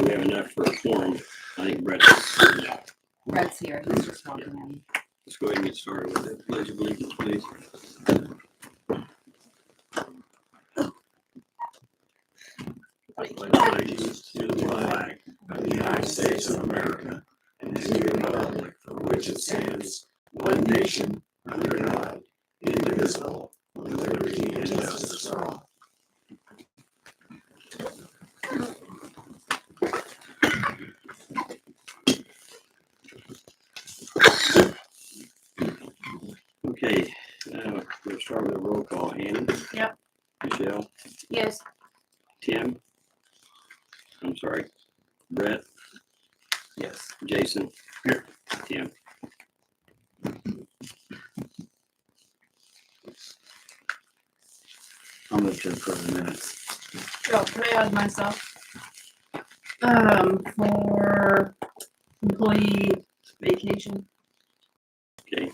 we have enough for a quorum? I think Brett's here. He's just walking in. Let's go ahead and get started with it. Pledge of allegiance, please. I pledge allegiance to the flag of the United States of America and to the republic for which it stands, one nation, under God, indivisible, with liberty and justice for all. Okay, we'll start with a roll call. Annie? Yep. Michelle? Yes. Tim? I'm sorry. Brett? Yes. Jason? Here. Tim? I'll move to approve the minutes. Oh, can I add myself? For employee vacation, Okay.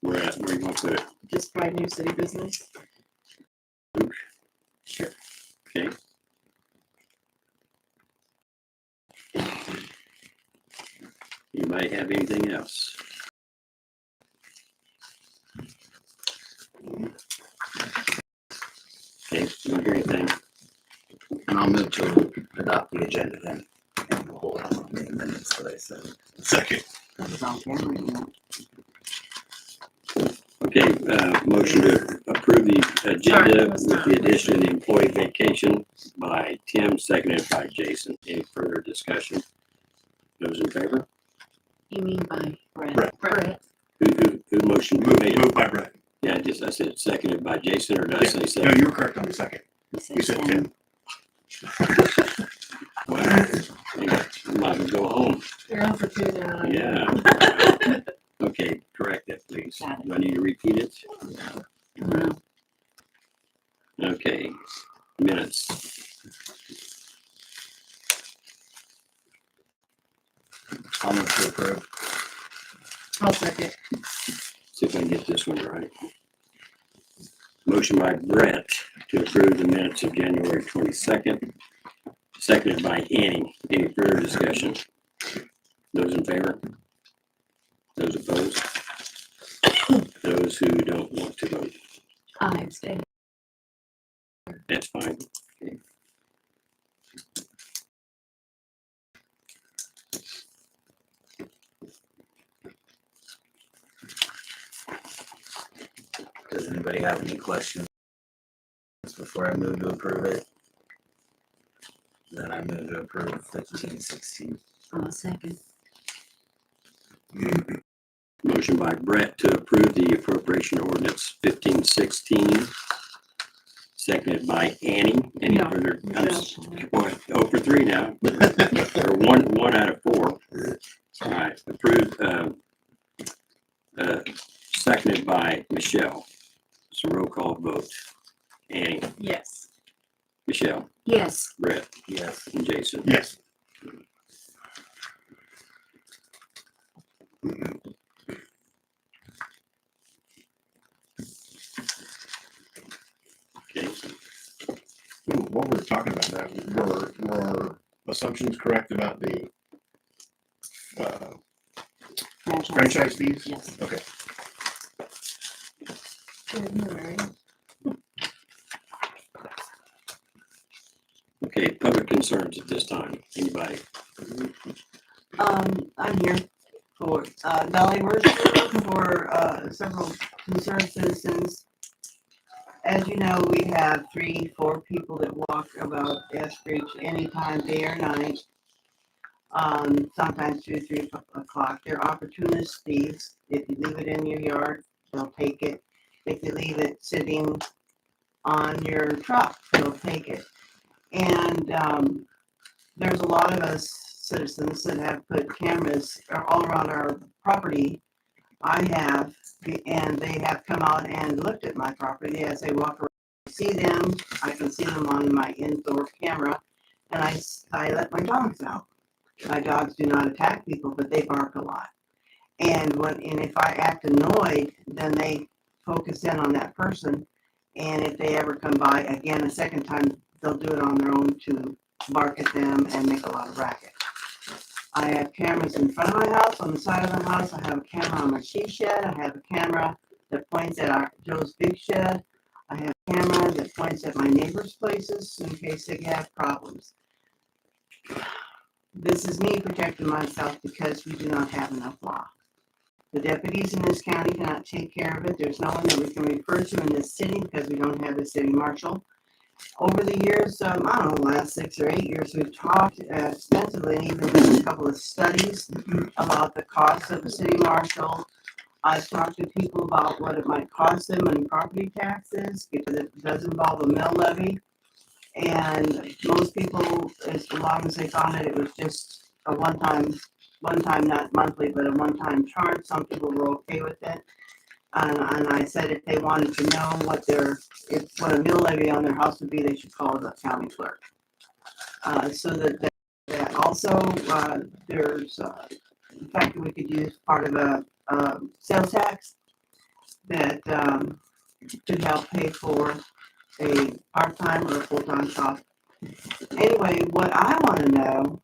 Where you want to put it? just by new city business. Sure. Okay. Anybody have anything else? Okay, don't hear anything. And I'll move to adopt the agenda then. And we'll hold on the minutes that I said. Second. That was on camera, you know. Okay, motion to approve the agenda with the addition of the employee vacation by Tim, seconded by Jason. Any further discussion? Those in favor? You mean by Brett? Brett. Who motion made? Moved by Brett. Yeah, I said seconded by Jason, or did I say No, second? you were correct on the second. You said Tim. Well, I might as well go home. You're on for 2 now. Yeah. Okay, correct that, please. Got it. Do I need to repeat it? No. Okay, minutes. I'll move to approve. I'll second. See if I can get this one right. Motion by Brett to approve the minutes of January 22nd, seconded by Annie. Any further discussion? Those in favor? Those opposed? Those who don't want to vote? I abstain. That's fine. Okay. Does anybody have any questions before I move to approve it? Then I move to approve 1516. I'll second. Motion by Brett to approve the appropriation ordinance 1516, seconded by Annie. Any No, further? Michelle. 0 for 3 now, or one out of 4. All right, approved. Seconded by Michelle. So roll call vote. Annie, Yes. Michelle, Yes. Brett, Yes. and Jason. Yes. Okay. What we're talking about now, were our assumptions correct about the franchise fees? Yes. Okay. January. Okay, public concerns at this time. Anybody? I'm here for Dolly Worth for several concerned citizens. As you know, we have 3-4 people that walk about Eskridge anytime, day or night. Sometimes 2-3 o'clock. They're opportunist thieves. If you leave it in your yard, they'll take it. If you leave it sitting on your truck, they'll take it. And there's a lot of us citizens that have put cameras all around our property. I have, and they have come out and looked at my property as they walk around. I see them, I can see them on my indoor camera, and I let my dogs out. My dogs do not attack people, but they bark a lot. And if I act annoyed, then they focus in on that person. And if they ever come by again a second time, they'll do it on their own too. bark at them and make a lot of racket. I have cameras in front of my house, on the side of the house. I have a camera on my she shed. I have a camera that points at Joe's big shed. I have a camera that points at my neighbors' places in case they have problems. This is me protecting myself because we do not have enough law. The deputies in this county cannot take care of it. There's no one that we can refer to in this city because we don't have a city marshal. Over the years, I don't know, last 6 or 8 years, we've talked extensively and even done a couple of studies about the cost of a city marshal. I've talked to people about what it might cost them in property taxes because it does involve a mill levy. And most people, as long as they thought it was just a one-time, not monthly, but a one-time charge, some people were okay with it. And I said if they wanted to know what a mill levy on their house would be, they should call the county clerk. So that also, there's the fact that we could use part of a sales tax that could help pay for a part-time or a full-time job. Anyway, what I want to know,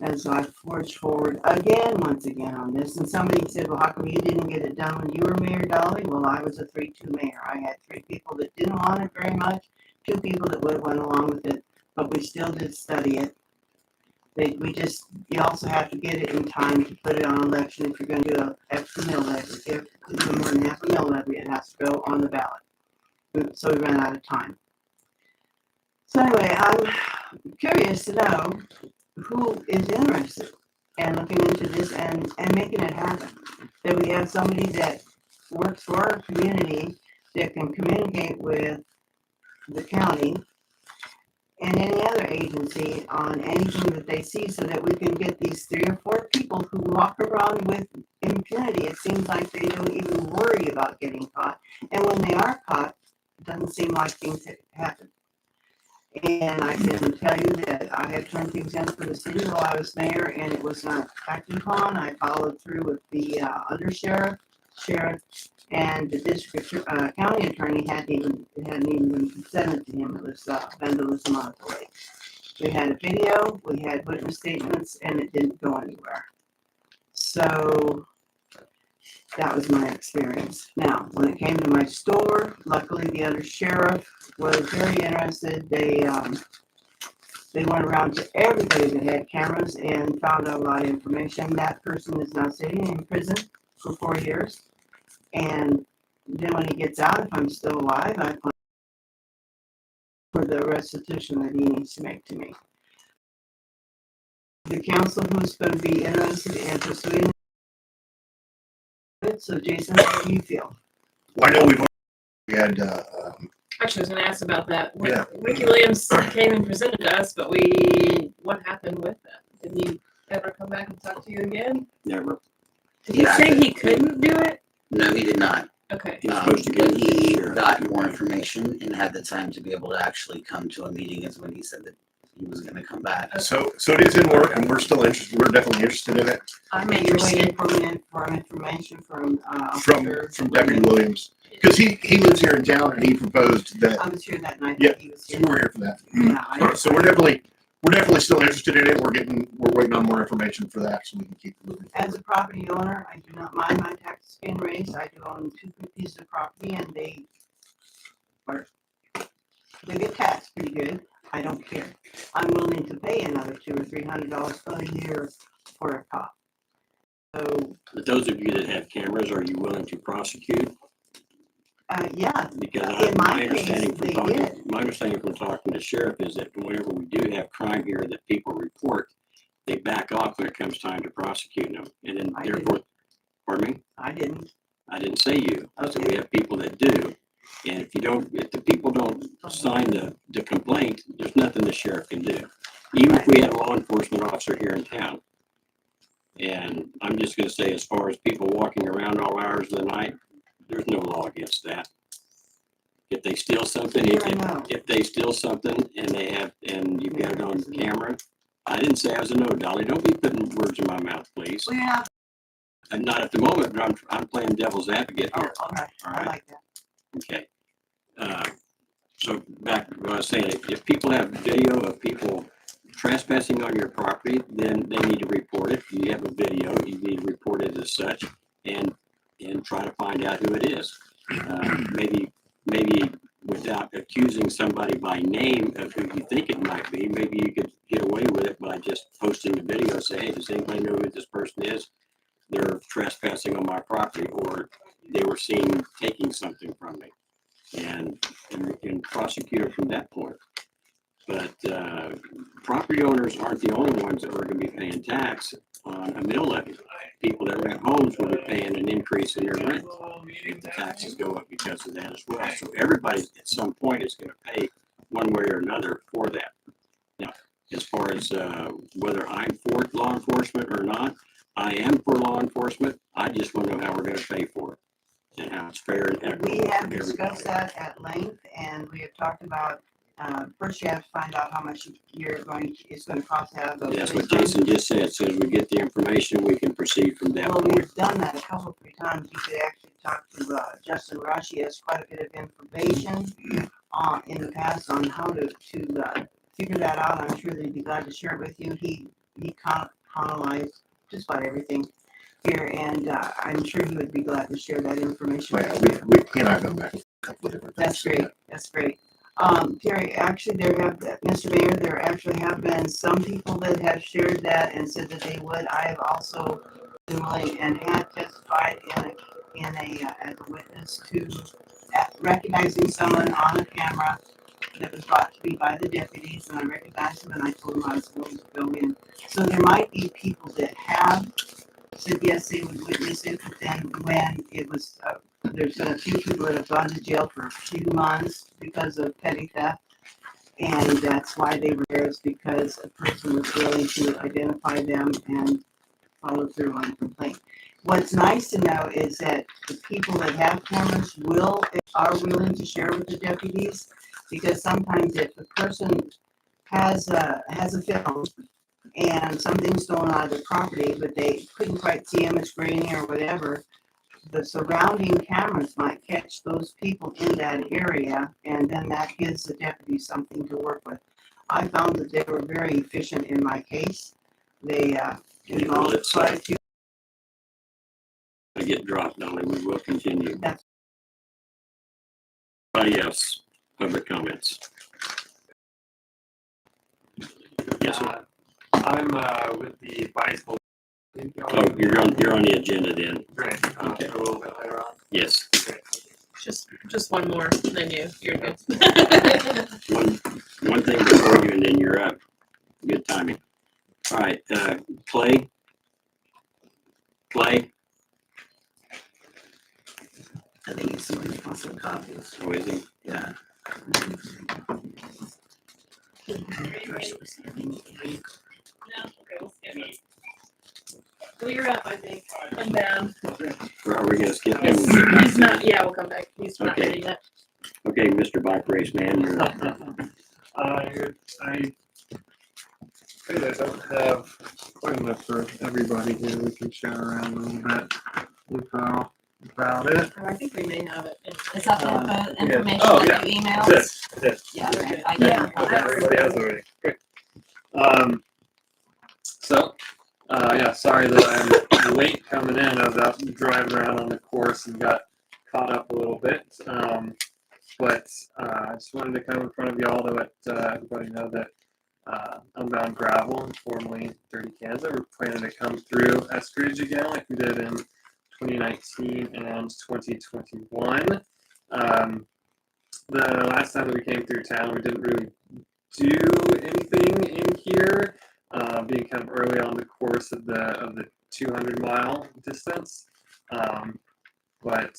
as I forge forward once again on this, and somebody said, well, how come you didn't get it done when you were Mayor Dolly? Well, I was a 3-2 mayor. I had 3 people that didn't want it very much, 2 people that would have went along with it, but we still did study it. You also have to get it in time to put it on election if you're going to do an extra mill levy. If it's more than half a mill levy, it has to go on the ballot. So we ran out of time. So anyway, I'm curious to know who is interested in looking into this and making it happen. That we have somebody that works for our community that can communicate with the county and any other agency on anything that they see so that we can get these 3 or 4 people who walk around with impunity. It seems like they don't even worry about getting caught. And when they are caught, it doesn't seem like things happen. And I can tell you that I have turned things in for the city while I was mayor, and it was not acted upon. I followed through with the undersheriff, sheriff, and the district county attorney hadn't even been presented to him. It was vandalism on the lake. We had a video, we had witness statements, and it didn't go anywhere. So that was my experience. Now, when it came to my store, luckily the undersheriff was very interested. They went around to everybody that had cameras and found out a lot of information. That person is now sitting in prison for 4 years. And then when he gets out, if I'm still alive, I plan for the restitution that he needs to make to me. The council who's going to be interested in pursuing it. So Jason, how do you feel? Well, I know we had, Actually, I was going to ask about that. Yeah. Ricky Williams came and presented to us, but what happened with that? Did he ever come back and talk to you again? Never. Did he Yeah, say he couldn't do it? No, he did not. Okay. He was supposed to When get he sure. got more information and had the time to be able to actually come to a meeting is when he said that he was going to come back. so it is in work and we're still interested, we're definitely interested in it. I'm You're interested. waiting for information from From Deputy Williams, because he lives here in town and he proposed that, I was here that night. Yeah, He was so here. we're here for that. Yeah, So we're definitely still interested in it. We're waiting on more information for that so we can keep moving. As a property owner, I do not mind my taxes being raised. I do own 2 pieces of property and they get taxed pretty good. I don't care. I'm willing to pay another $200 or $300 a year for a cop. So, But those of you that have cameras, are you willing to prosecute? yeah, Because in my my understanding case, from they talking, did. my understanding from talking to sheriff is that whenever we do have crime here that people report, they back off when it comes time to prosecute them. And then I therefore, didn't. pardon me? I didn't. I didn't say you. I said we have people that do. And if the people don't sign the complaint, there's nothing the sheriff can do. Even if we had a law enforcement officer here in town. And I'm just gonna say, as far as people walking around all hours of the night, there's no law against that. If they steal something, if they steal something and you've got it on camera, I didn't say I was a no, Dolly. Don't be putting words in my mouth, please. Well, you're not. And not at the moment, but I'm playing devil's advocate Oh, here. all right. All I right. like that. Okay. So back to what I was saying, if people have video of people trespassing on your property, then they need to report it. If you have a video, you need to report it as such and try to find out who it is. Maybe without accusing somebody by name of who you think it might be, maybe you could get away with it by just posting the video and say, hey, does anybody know who this person is? They're trespassing on my property, or they were seen taking something from me, and prosecute it from that point. But property owners aren't the only ones that are going to be paying tax on a mill levy. People that rent homes will be paying an increase in their rent if the taxes go up because of that as well. So everybody at some point is going to pay one way or another for that. Now, as far as whether I'm for law enforcement or not, I am for law enforcement. I just want to know how we're going to pay for it and how it's fair and equitable. We have for discussed everybody. that at length, and we have talked about, first you have to find out how much it's gonna cost to have those. That's what police Jason just said. As soon as we get the information, we can proceed from that Well, point. we've done that a couple, 3 times. You could actually talk to Justin Rush. He has quite a bit of information in the past on how to figure that out. I'm sure they'd be glad to share it with you. He chronologized just about everything here, and I'm sure he would be glad to share that information. Yeah, with you. he and I have gone back a couple of different things. That's great. That's great. Terry, actually, Mr. Mayor, there actually have been some people that have shared that and said that they would. I have also been willing and had testified as a witness to recognizing someone on a camera that was brought to me by the deputies, and I recognized him, and I told him I was going to go in. So there might be people that have said yes, they would witness it, but then when it was, there's a few people that have gone to jail for a few months because of petty theft, and that's why they were there, is because a person was willing to identify them and follow through on a complaint. What's nice to know is that the people that have cameras are willing to share with the deputies, because sometimes if the person has a film and something's stolen out of their property, but they couldn't quite see them, it's grainy or whatever, the surrounding cameras might catch those people in that area, and then that gives the deputy something to work with. I found that they were very efficient in my case. They involved quite a few. I get dropped, Dolly. We will continue. That's- Anybody else? Public comments? Yes, sir. I'm with the bicycle. Oh, you're on the agenda then. Great. Okay. A little bit later on. Yes. Just one more, then you're good. One thing before you, and then you're up. Good timing. All right, Clay. I think somebody wants some copies. Oh, is he? Yeah. Well, you're up, I think. I'm down. Or are we gonna skip him? He's not, yeah, we'll come back. He's not Okay. ready yet. Okay, Mr. Bike Race Man, you're up. I don't have quite enough for everybody here. We can share around a little bit info about it. Oh, I think we may have it. Is that the information Oh, that you emailed? This. Yeah, okay. I Yeah. did. Okay, everybody has already. Great. Sorry that I'm late coming in. I was out driving around on the course and got caught up a little bit. But I just wanted to come in front of y'all to let everybody know that Unbound Gravel, formerly Dirty Kansas, we're planning to come through Eskridge again like we did in 2019 and 2021. The last time that we came through town, we didn't really do anything in here, being kind of early on the course of the 200-mile distance. But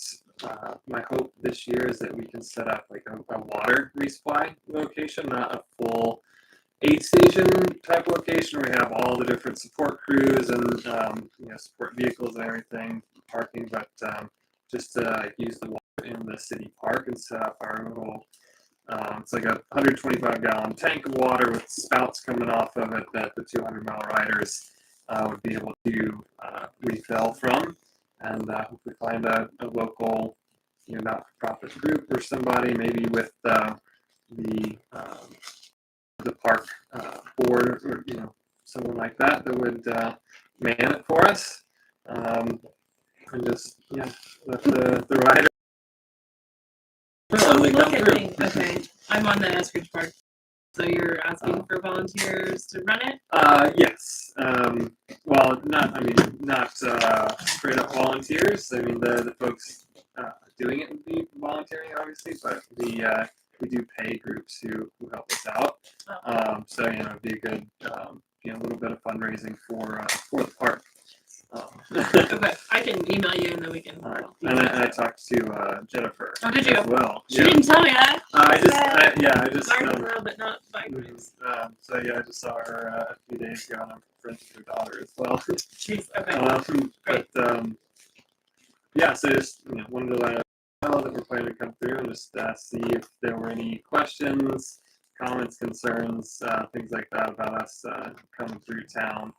my hope this year is that we can set up like a water resupply location, not a full aid station type location where we have all the different support crews and support vehicles and everything parking, but just to use the water in the city park and set up our little. It's like a 125-gallon tank of water with spouts coming off of it that the 200-mile riders would be able to refill from, and hopefully find a local, not-for-profit group or somebody maybe with the park board or someone like that would man it for us, and just let the rider So when they look come at through. me. Okay, I'm on the Eskridge Park. So you're asking for volunteers to run it? Yes. Well, not straight up volunteers. I mean, the folks doing it would be volunteering, obviously, but we do pay groups who help us out. So it'd be a good little bit of fundraising for the park. Okay, I can email you and then we can. All right. And I talked to Jennifer. Oh, did you? As well. She didn't tell me that. I just. Garden allowed, but not bike rooms. So I just saw her a few days ago, and I'm friends with her daughter as well. Jeez. Okay. Great. But so just wanted to let us know that we're planning to come through and just see if there were any questions, comments, concerns, things like that about us coming through town.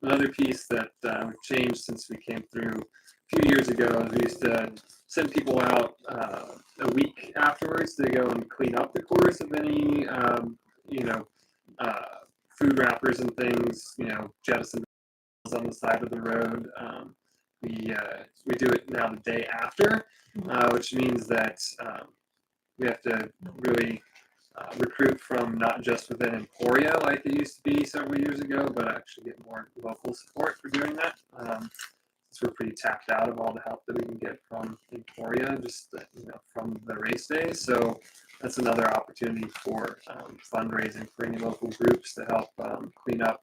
Another piece that we've changed since we came through a few years ago is we used to send people out a week afterwards to go and clean up the course of any, food wrappers and things, jettison on the side of the road. We do it now the day after, which means that we have to really recruit from not just within Emporia like it used to be several years ago, but actually get more local support for doing that. So we're pretty tapped out of all the help that we can get from Emporia, just from the race days. So that's another opportunity for fundraising for any local groups to help clean up,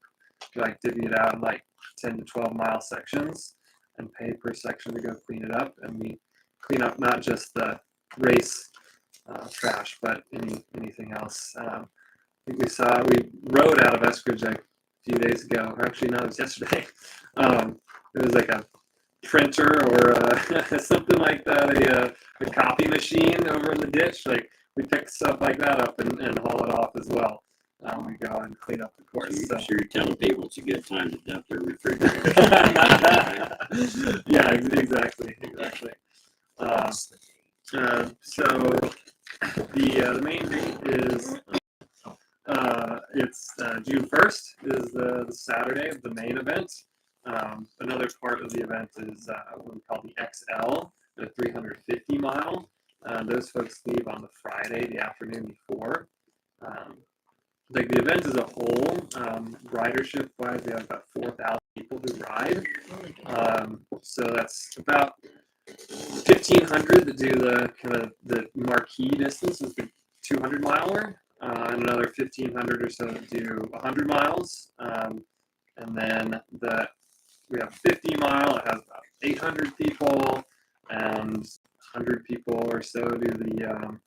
like divvy it out in like 10 to 12 mile sections and pay per section to go clean it up. And we clean up not just the race trash, but anything else. I think we rode out of Eskridge a few days ago, or actually no, it was yesterday. It was like a printer or something like that, a copy machine over in the ditch. Like we pick stuff like that up and haul it off as well. We go and clean up the course. So you're telling people it's a good time to dump their refrigerator. Yeah, exactly. So the main date is it's June 1st is the Saturday of the main event. Another part of the event is what we call the XL, the 350 mile. Those folks leave on the Friday, the afternoon before. Like the event as a whole, ridership wise, we have about 4,000 people who ride. So that's about 1,500 that do the kind of the marquee distance, is the 200 miler, and another 1,500 or so that do 100 miles. And then we have 50 mile. It has about 800 people, and 100 people or so do the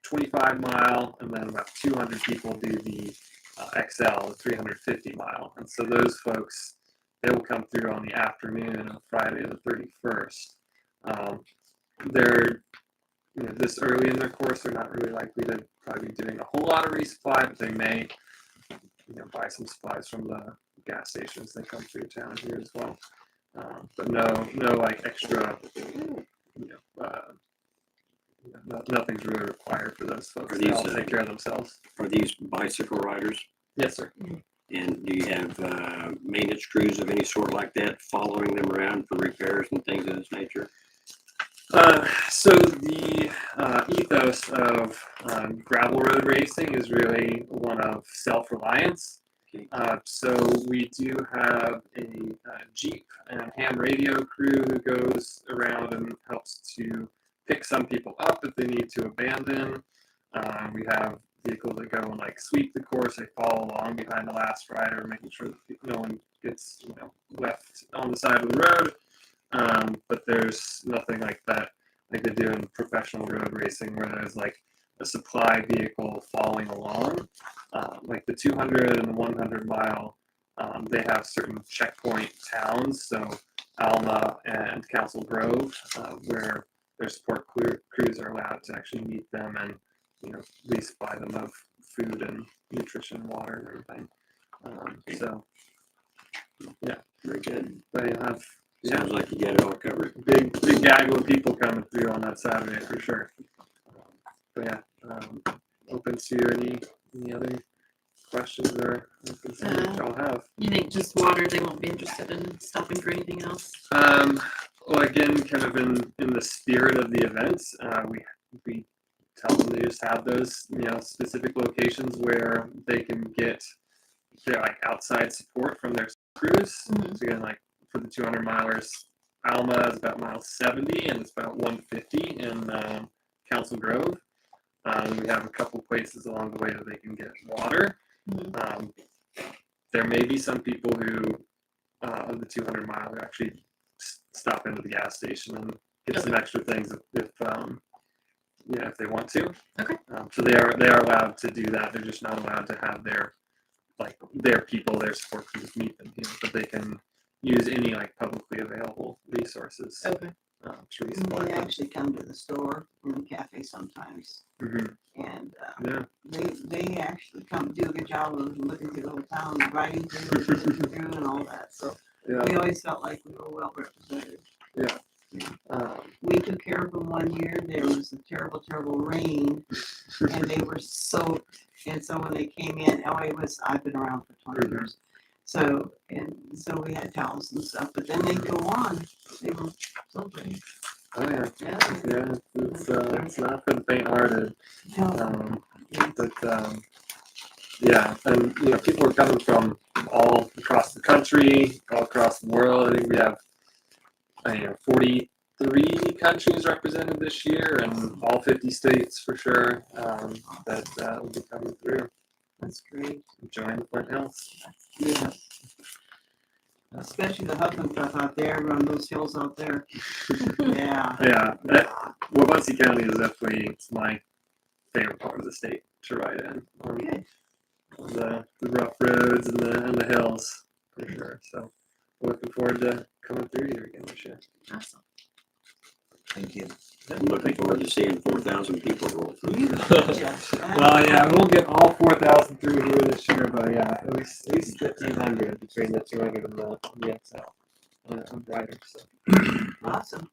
25 mile, and then about 200 people do the XL, the 350 mile. And so those folks, they will come through on the afternoon of Friday the 31st. They're this early in their course, they're not really likely to probably be doing a whole lot of resupply, but they may buy some supplies from the gas stations that come through town here as well. But no like extra, nothing's really required for those folks. They all take care of themselves. Are these bicycle riders? Yes, sir. And do you have maintenance crews of any sort like that following them around for repairs and things of this nature? So the ethos of gravel road racing is really one of self-reliance. So we do have a Jeep and ham radio crew who goes around and helps to pick some people up if they need to abandon. We have vehicles that go and like sweep the course. They follow along behind the last rider, making sure that no one gets left on the side of the road. But there's nothing like that like they do in professional road racing where there's like a supply vehicle following along. Like the 200 and the 100 mile, they have certain checkpoint towns, so Alma and Council Grove, where their support crews are allowed to actually meet them and resupply them of food and nutrition, water, and everything. So yeah, Very good. they have Sounds like you got it all covered. big gaggle of people coming through on that Saturday for sure. But here. Any other questions or concerns y'all have? You think just water? They won't be interested in stopping for anything else. Well, again, kind of in the spirit of the events, we tell them to just have those, specific locations where they can get their like outside support from their crews. Mhm. So again, like for the 200 milers, Alma is about mile 70 and it's about 150 in Council Grove. We have a couple places along the way that they can get water. Mhm. There may be some people who, of the 200 mile, who actually stop into the gas station and get some extra things if they want to. Okay. So they are allowed to do that. They're just not allowed to have their people, their support crews meet them here, but they can use any like publicly available resources. Okay. To resupply They them. actually come to the store and the cafe sometimes, Mhm. and Yeah. they actually come do a good job of looking through the whole town, riding through and all that. So Yeah. we always felt like we were well represented. Yeah. We took care of them one year. There was a terrible, terrible rain, and they were soaked. And so when they came in, I've been around for 20 years. So we had towels and stuff, but then they'd go on. They were so great. Oh yeah. Yeah. Yeah. It's not for the faint-hearted. Yeah, and people are coming from all across the country, all across the world. I think we have 43 countries represented this year, and all 50 states for sure that will be coming through. That's great. Join the Flint Hills. Yeah. Especially the huffing stuff out there on those hills out there. Yeah. Yeah, Wabunsee County is definitely my favorite part of the state to ride in. Good. The rough roads and the hills for sure. So looking forward to coming through here again this year. Awesome. Thank you. I'm looking forward to seeing 4,000 people roll through. You betcha. Well, yeah, we won't get all 4,000 through here this year, but yeah, at least 1,500 between the 200 and the XL riders. So. Awesome.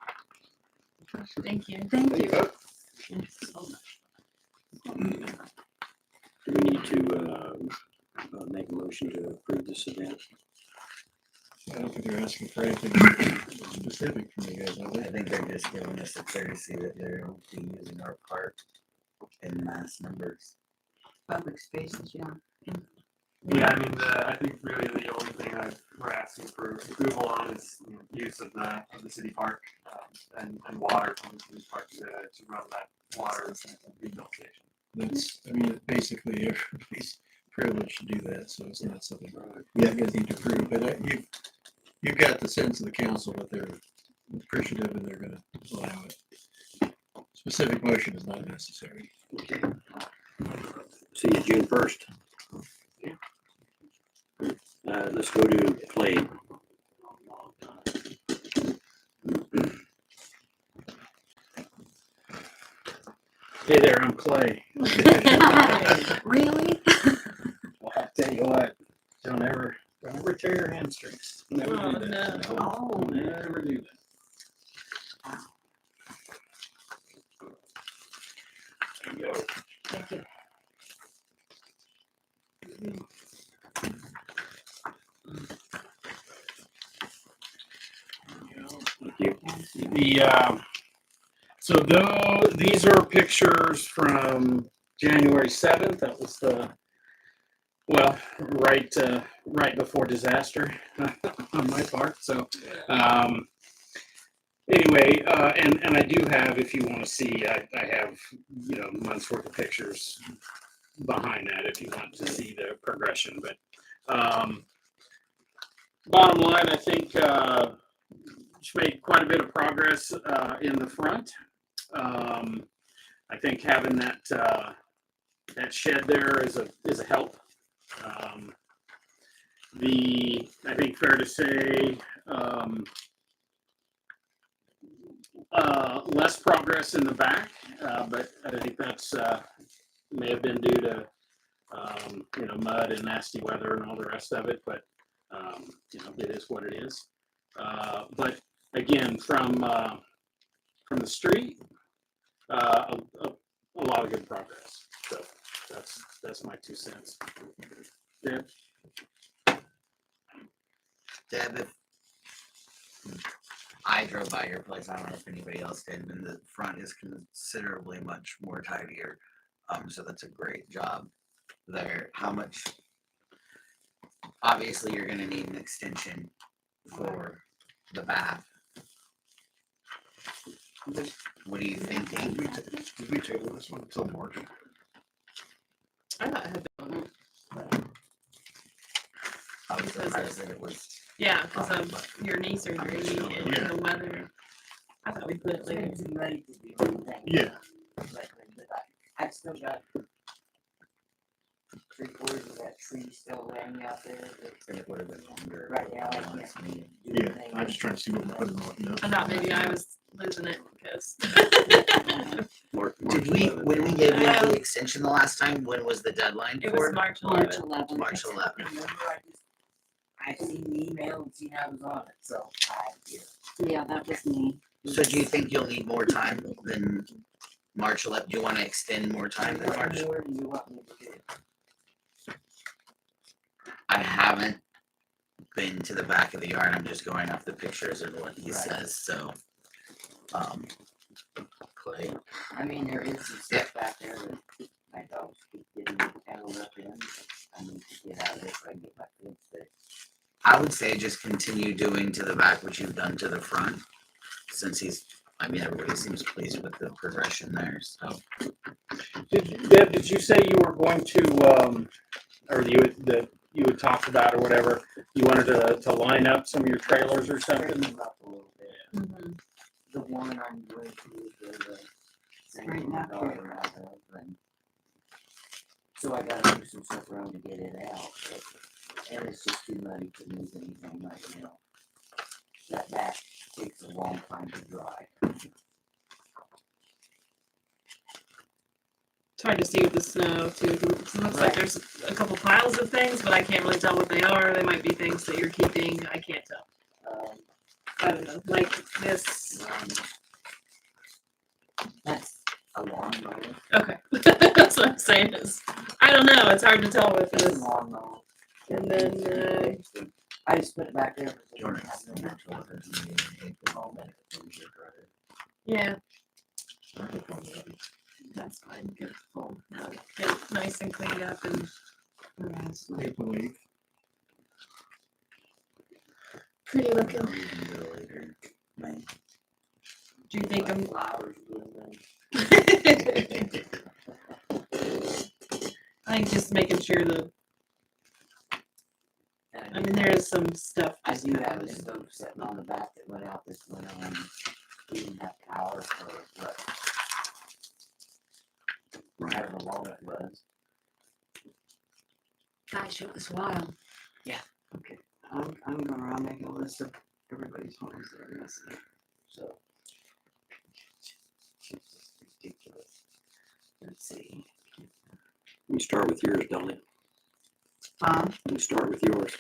Thank you. Thank you. Thanks so much. Do we need to make a motion to approve this event? I don't think they're asking for anything specific from you guys, are I they? think they're just giving us a courtesy that they're be using our park in mass numbers. Public spaces, yeah. Yeah, I mean, I think really the only thing we're asking for approval on is use of the city park and water from the city park to run that water refill station. Basically everybody's privileged to do that, so it's not something you guys need to prove. But you've got the sense of the council that they're appreciative and they're going to allow it. Specific motion is not necessary. Okay. See you June 1st. Let's go to play. Hey there, I'm Clay. Really? Well, I tell you what, don't ever tear your hamstrings. Never Oh, do that. no. Oh. Never do that. There you go. Thank you. Thank you. These are pictures from January 7th. That was right before disaster on my part. So, anyway, and I do have, if you want to see, I have, months worth of pictures behind that if you want to see the progression. But bottom line, I think she made quite a bit of progress in the front. I think having that shed there is a help. I think fair to say less progress in the back, but I think that's may have been due to mud and nasty weather and all the rest of it. But it is what it is. But again, from the street, a lot of good progress. So That's my 2 cents. Deb? Deb, if I drove by your place, I don't know if anybody else did, and the front is considerably much more tidier. So that's a great job there. How much? Obviously, you're gonna need an extension for the bath. What are you thinking? Did we table this one until March? I thought it had been, I was Because surprised that it was. yeah, because of your knee surgery and Yeah. the weather. I thought we put it later. It's too late to do anything. Yeah. But I still got 3/4 of that tree still laying out there. And it would have been longer. Right now, I Honest can't me. do Yeah, anything. I'm just trying to see what we put in on, you know? I thought maybe I was losing it because. Did we, when we gave you the extension the last time, when was the deadline It for was it? March March 11th. 11th. March 11th. Remember, I seen the email and seen I was on it, so Yeah, that was me. So do you think you'll need more time than March 11th? Do you want to extend more time than what March? more do you want me to do? I haven't been to the back of the yard. I'm just going off the pictures and what he Right. says, so. Clay. I mean, there is some stuff back there that my dogs keep getting tangled up in. I need to get out of it so I can get my fence fixed. I would say just continue doing to the back what you've done to the front. Since everybody seems pleased with the progression there, so. Deb, did you say you were going to, or that you had talked about or whatever, you wanted to line up some of your trailers or something? Straighten them up a little bit. Mhm. The one I'm going to do the same Straighten my up your- daughter out of, and so I gotta do some stuff around to get it out, and it's just too muddy to move anything right now. That back takes a long time to dry. It's hard to see with the snow too. It looks like Right. there's a couple piles of things, but I can't really tell what they are. They might be things that you're keeping. I can't tell. I don't know. Like this. That's a lawnmower. Okay. That's what I'm saying is, I don't know. It's hard to tell with It's a this. lawnmower. And then, I just put it back there. because Your I next have no March 11th meeting in April, then it comes your brother. yeah, that's fine. Get it full. Now get it nice and cleaned up and April 8th. pretty looking. Or even a little later, May. Do you think I'm? Flowers blooming. I think just making sure the. I mean, there is some stuff. I do have a stove sitting on the back that went out this winter and we didn't have power for what? However long it was. Gosh, it was wild. I'll make a list of everybody's homes that are missing. So. It's just ridiculous. Let's see. We start with yours, Dolly. We start with yours.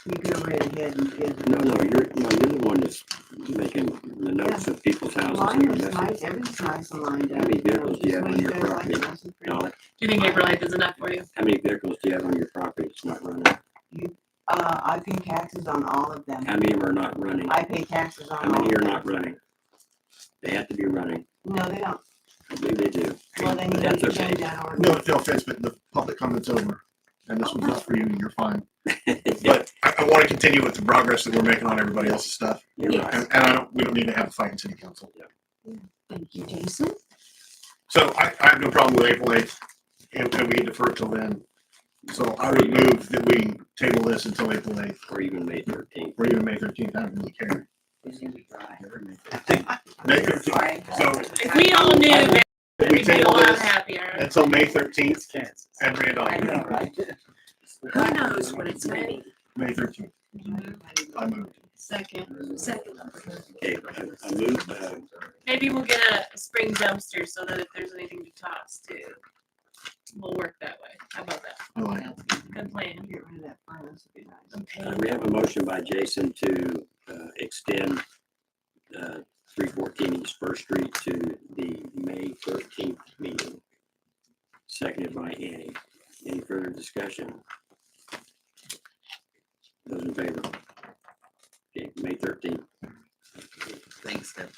You go right ahead and give. No, you're the one that's making the notes of people's houses that Mine are is missing. nice, everything's nice and lined up. How many vehicles do you have on your Just make property? sure it's nice and pretty. Dolly, Do you think April 8th is enough for you? how many vehicles do you have on your property that's not running? I pay taxes on all of them. How many of them are not running? I pay taxes on How all of many are them. not running? They have to be running. No, they don't. I believe they do. Well, then you But need that's to okay. change that ordinance. No offense, but the public comment's over. And this one's not for you, and you're fine. But I want to continue with the progress that we're making on everybody else's stuff. You're right. And we don't need to have a fight in city council. Thank you, Jason. So I have no problem with April 8th, and we defer it till then. So I would move that we table this until April 8th, Or even May 13th. or even May 13th, I don't really care. It's gonna be dry. May 13th, so If we all knew, that, we we'd be a table lot this happier. until May 13th, Kansas. and bring it I on, know, right? Who knows when it's ready? May 13th, I moved. Second. Okay, I moved, Maybe we'll get a spring dumpster so that if there's anything to toss too, we'll work that way. How about that? I like it. Good plan. Get rid of that furnace, would be nice. Okay. we have a motion by Jason to extend 314 East First Street to the May 13th meeting. seconded by Annie. Any further discussion? Those in favor? Okay, May 13th. Thanks, Deb.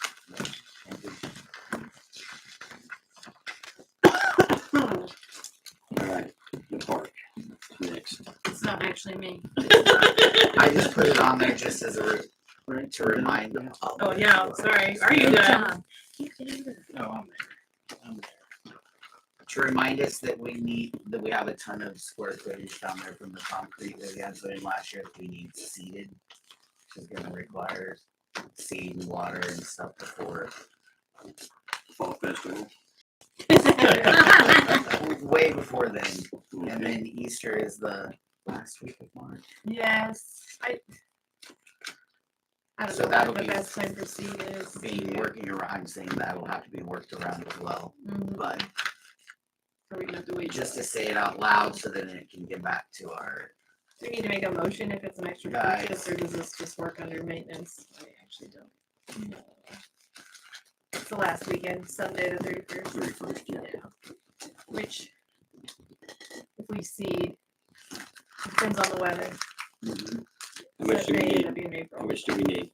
All right, the park, next. It's not actually me. I just put it on there just as to remind them. Oh, yeah, sorry. Are you Good done? job. Oh, I'm there. I'm there. To remind us that we have a ton of square footage down there from the concrete that we had put in last year that we need seeded. Which is gonna require seed and water and stuff before, Fall festival. way before then. And then Easter is the last week of March. Yes, I don't So know that'll what the be- best time for seed is. Being working around, I'm saying that'll have to be worked around as well, Mhm. but So we have to wait. just to say it out loud so that it can get back to our, Do we need to make a motion if it's an extra Guys. purchase, or does this just work under maintenance? I actually don't know. It's the last weekend, Sunday the 31st. 31st, yeah. Which, if we see, depends on the weather. How much So do we it may end need? up being How April. much do we need?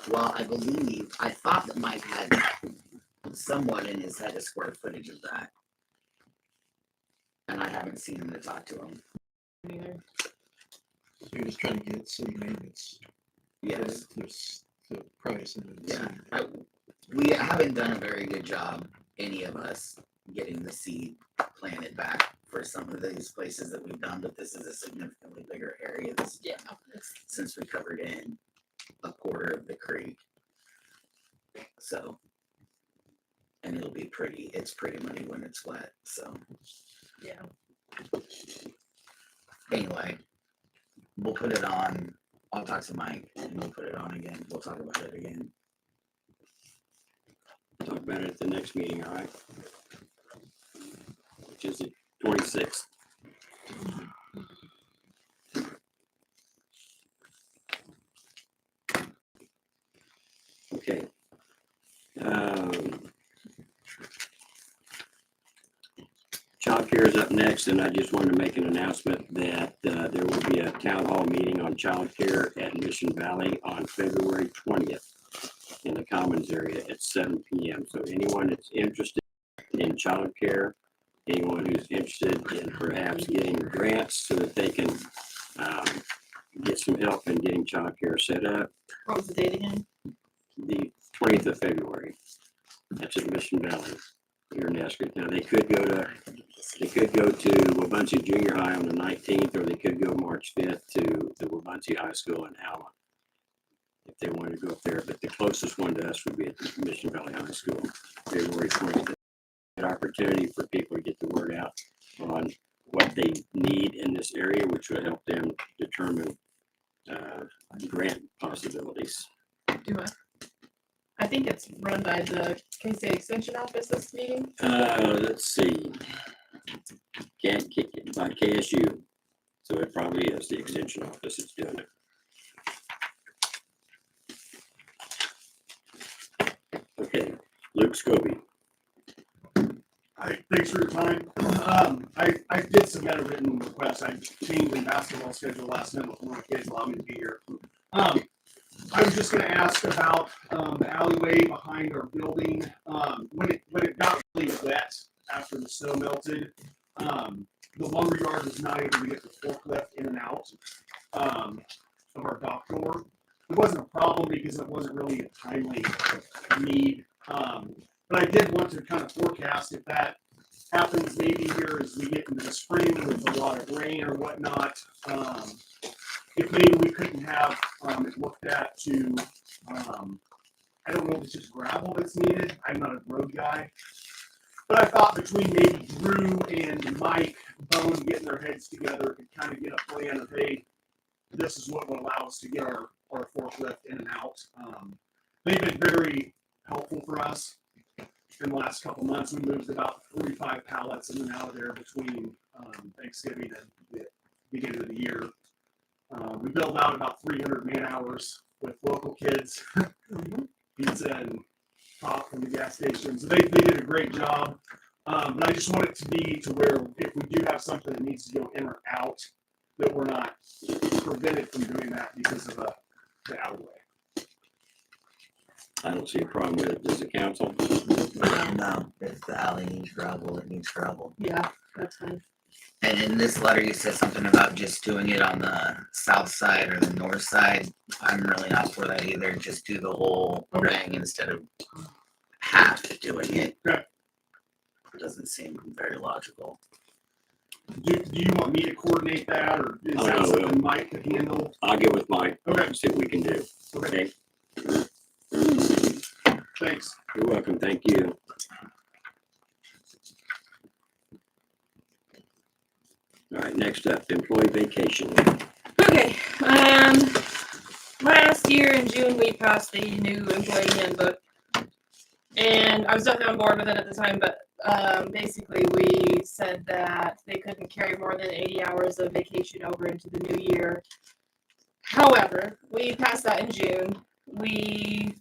well, I thought that Mike had somewhat in his head a square footage of that. And I haven't seen him to talk to him. Either. So you're just trying to get city maintenance. Yes. There's the price and then. Yeah, we haven't done a very good job, any of us, getting the seed planted back for some of these places that we've done, but this is a significantly bigger area this, Yeah. since we covered in a quarter of the creek. So, and it'll be pretty, it's pretty muddy when it's wet, so Yeah. anyway, we'll put it on, I'll talk to Mike and we'll put it on again, we'll talk about it again. Talk about it at the next meeting, all right? Which is the 26th. Okay. Child care is up next, and I just wanted to make an announcement that there will be a town hall meeting on child care at Mission Valley on February 20th in the Commons area at 7 p.m. So anyone that's interested in child care, anyone who's interested in perhaps getting grants so that they can get some help in getting child care set up, What was the date again? the 20th of February. That's at Mission Valley here in Eskridge. Now they could go to Wabunsee Junior High on the 19th, or they could go March 5th to the Wabunsee High School in Alma if they wanted to go up there. But the closest one to us would be at Mission Valley High School, February 20th. An opportunity for people to get the word out on what they need in this area, which will help them determine grant possibilities. Do I think it's run by the K-State Extension Office this meeting. Let's see. Can't kick it by KSU. So it probably is the extension office that's doing it. Okay, Luke Scobie. Hi, thanks for your time. I did submit a written request. I changed the basketball schedule last minute with my kids allow me to be here. I was just gonna ask about the alleyway behind our building. When it got really wet after the snow melted, the lumber yard was not able to get the forklift in and out of our dock door. It wasn't a problem because it wasn't really a timely need. But I did want to kind of forecast if that happens maybe here as we get into the spring with a lot of rain or whatnot. If maybe we couldn't have it looked at to, I don't know if it's just gravel that's needed. I'm not a road guy. But I thought between maybe Drew and Mike Bone getting their heads together could kind of get a plan of, hey, this is what would allow us to get our forklift in and out. They've been very helpful for us. In the last couple months, we moved about 45 pallets in and out of there between Thanksgiving and the beginning of the year. We built out about 300 man hours with local kids, pizza and pop from the gas station. So they did a great job. But I just want it to be to where if we do have something that needs to go in or out, that we're not prevented from doing that because of the alleyway. I don't see a problem with it. Does the council? No, if the alley needs gravel, it needs gravel. Yeah, that's fine. And in this letter, you said something about just doing it on the south side or the north side. I'm really not for that either. Just do the whole thing instead of half doing it. Okay. It doesn't seem very logical. Do you want me to coordinate that, or is Oh, that no, something Mike could handle? I'll get with Mike Okay. and see what we can do. Okay. Thanks. You're welcome. Thank you. All right, next up, employee vacation. Okay, last year in June, we passed the new employee handbook. And I was definitely on board with it at the time, but basically we said that they couldn't carry more than 80 hours of vacation over into the new year. However, we passed that in June. We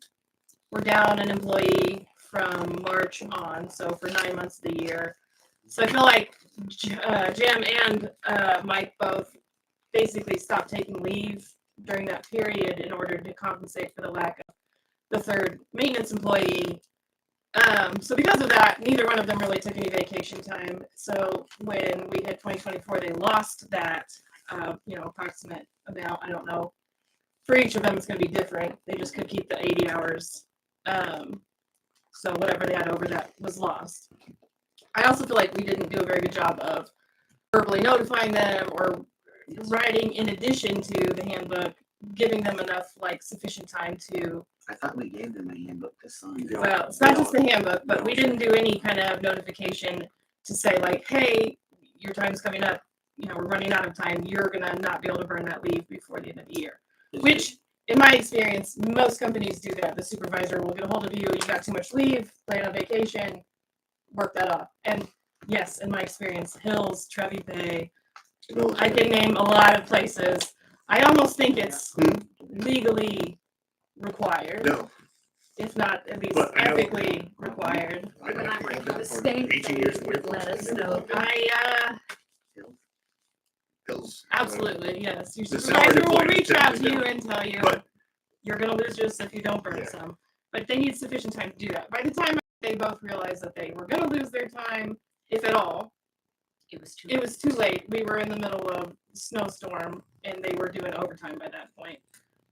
were down an employee from March on, so for 9 months of the year. So I feel like Jim and Mike both basically stopped taking leave during that period in order to compensate for the lack of the third maintenance employee. So because of that, neither one of them really took any vacation time. So when we hit 2024, they lost that, approximate amount. I don't know. For each of them, it's going to be different. They just could keep the 80 hours. So whatever they had over that was lost. I also feel like we didn't do a very good job of verbally notifying them or writing in addition to the handbook, giving them enough sufficient time to. I thought we gave them a handbook to sign. Well, it's not just the handbook, but we didn't do any kind of notification to say hey, your time's coming up. We're running out of time. You're gonna not be able to burn that leave before the end of the year. Which, in my experience, most companies do that. The supervisor will get a hold of you. You got too much leave. Plan on vacation. Work that off. And yes, in my experience, Hills, Trevi Bay, I can name a lot of places. I almost think it's legally required. No. If not at least But I know- ethically required. I When I worked for the for state, 18 years in the Air they let Force, us and know. Hills. Absolutely, yes. Your The supervisor salaried will employees reach out to typically you don't. and tell you But you're gonna lose this if you don't burn Yeah. some. But they need sufficient time to do that. By the time they both realized that they were gonna lose their time, if at all, It was too. it was too late. We were in the middle of a snowstorm and they were doing overtime by that point.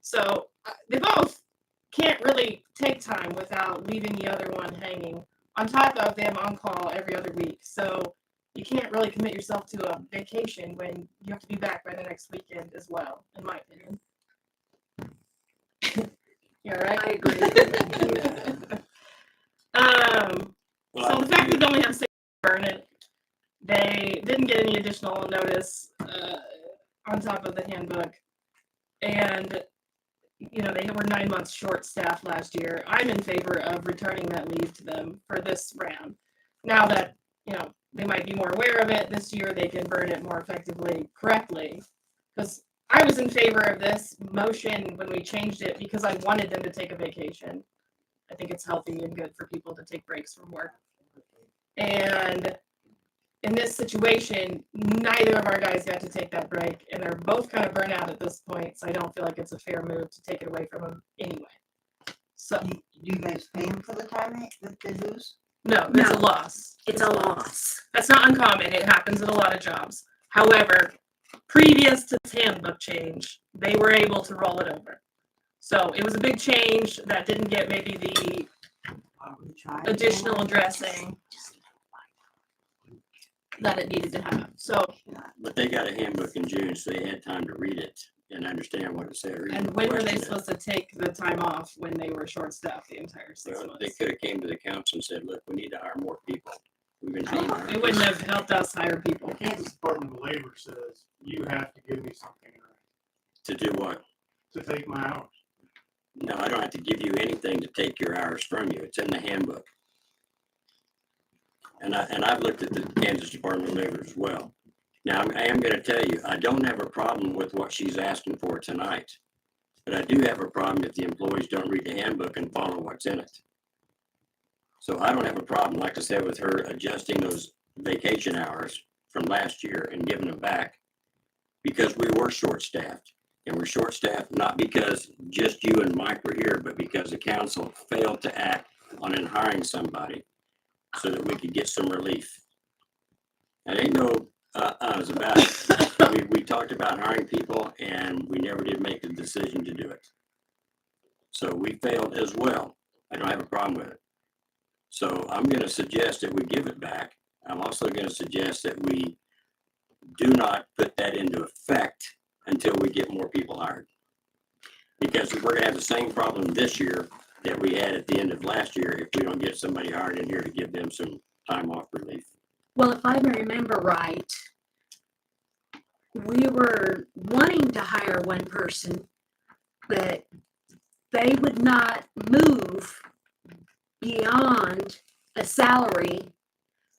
So they both can't really take time without leaving the other one hanging. On top of them on call every other week. So you can't really commit yourself to a vacation when you have to be back by the next weekend as well, in my opinion. Yeah, right? I agree. So the fact that they only have 6 to burn it, they didn't get any additional notice on top of the handbook. And, they were 9 months short staffed last year. I'm in favor of returning that leave to them for this round. Now that, they might be more aware of it this year, they can burn it more effectively, correctly. Because I was in favor of this motion when we changed it because I wanted them to take a vacation. I think it's healthy and good for people to take breaks from work. And in this situation, neither of our guys got to take that break, and they're both kind of burnt out at this point, so I don't feel like it's a fair move to take it away from them anyway. So, Do you guys pay them for the time that they lose? no, it's a No. loss. It's a loss. That's not uncommon. It happens at a lot of jobs. However, previous to this handbook change, they were able to roll it over. So it was a big change that didn't get maybe the additional addressing that it needed to have. So, But they got a handbook in June, so they had time to read it and understand what it said. or even and when were they question it. supposed to take the time off when they were short-staffed the entire 6 Well, they months? could have came to the council and said, look, we need to hire more people. We've been trying to hire It wouldn't have helped us hire people. The Kansas Department of Labor says you have to give me something to do what? to take my hours. No, I don't have to give you anything to take your hours from you. It's in the handbook. And I've looked at the Kansas Department of Labor as well. Now, I am going to tell you, I don't have a problem with what she's asking for tonight. But I do have a problem if the employees don't read the handbook and follow what's in it. So I don't have a problem, like I said, with her adjusting those vacation hours from last year and giving them back because we were short-staffed. And we're short-staffed not because just you and Mike were here, but because the council failed to act on in hiring somebody so that we could get some relief. And ain't no uhs about it. We talked about hiring people and we never did make the decision to do it. So we failed as well. I don't have a problem with it. So I'm going to suggest that we give it back. I'm also going to suggest that we do not put that into effect until we get more people hired. Because we're going to have the same problem this year that we had at the end of last year if we don't get somebody hired in here to give them some time off relief. Well, if I remember right, we were wanting to hire one person, but they would not move beyond a salary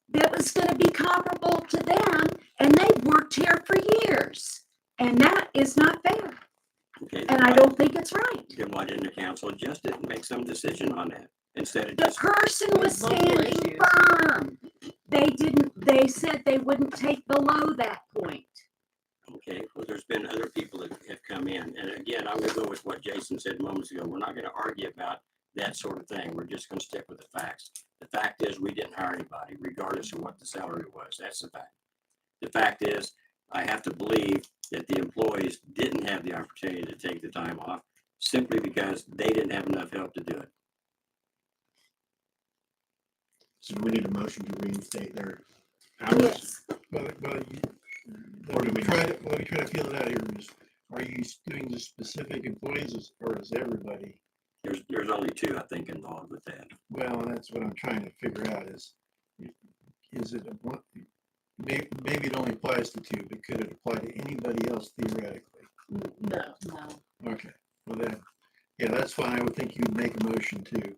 that was going to be comparable to them, and they've worked here for years. And that is not fair. Okay. And I don't think it's right. Then why didn't the council adjust it and make some decision on that instead of The just? person was Multiple standing issues. firm. They said they wouldn't take below that point. Okay, well, there's been other people that have come in. And again, I'm going to go with what Jason said moments ago. We're not going to argue about that sort of thing. We're just going to stick with the facts. The fact is we didn't hire anybody, regardless of what the salary was. That's the fact. The fact is I have to believe that the employees didn't have the opportunity to take the time off simply because they didn't have enough help to do it. So we need a motion to reinstate their hours. Yes. Let Or do me we- try to feel it out here. Are you doing the specific employees or is everybody? There's only two, I think, involved with that. Well, that's what I'm trying to figure out is it one? Maybe it only applies to two, but could it apply to anybody else theoretically? No. No. Okay, well then, yeah, that's fine. I would think you'd make a motion to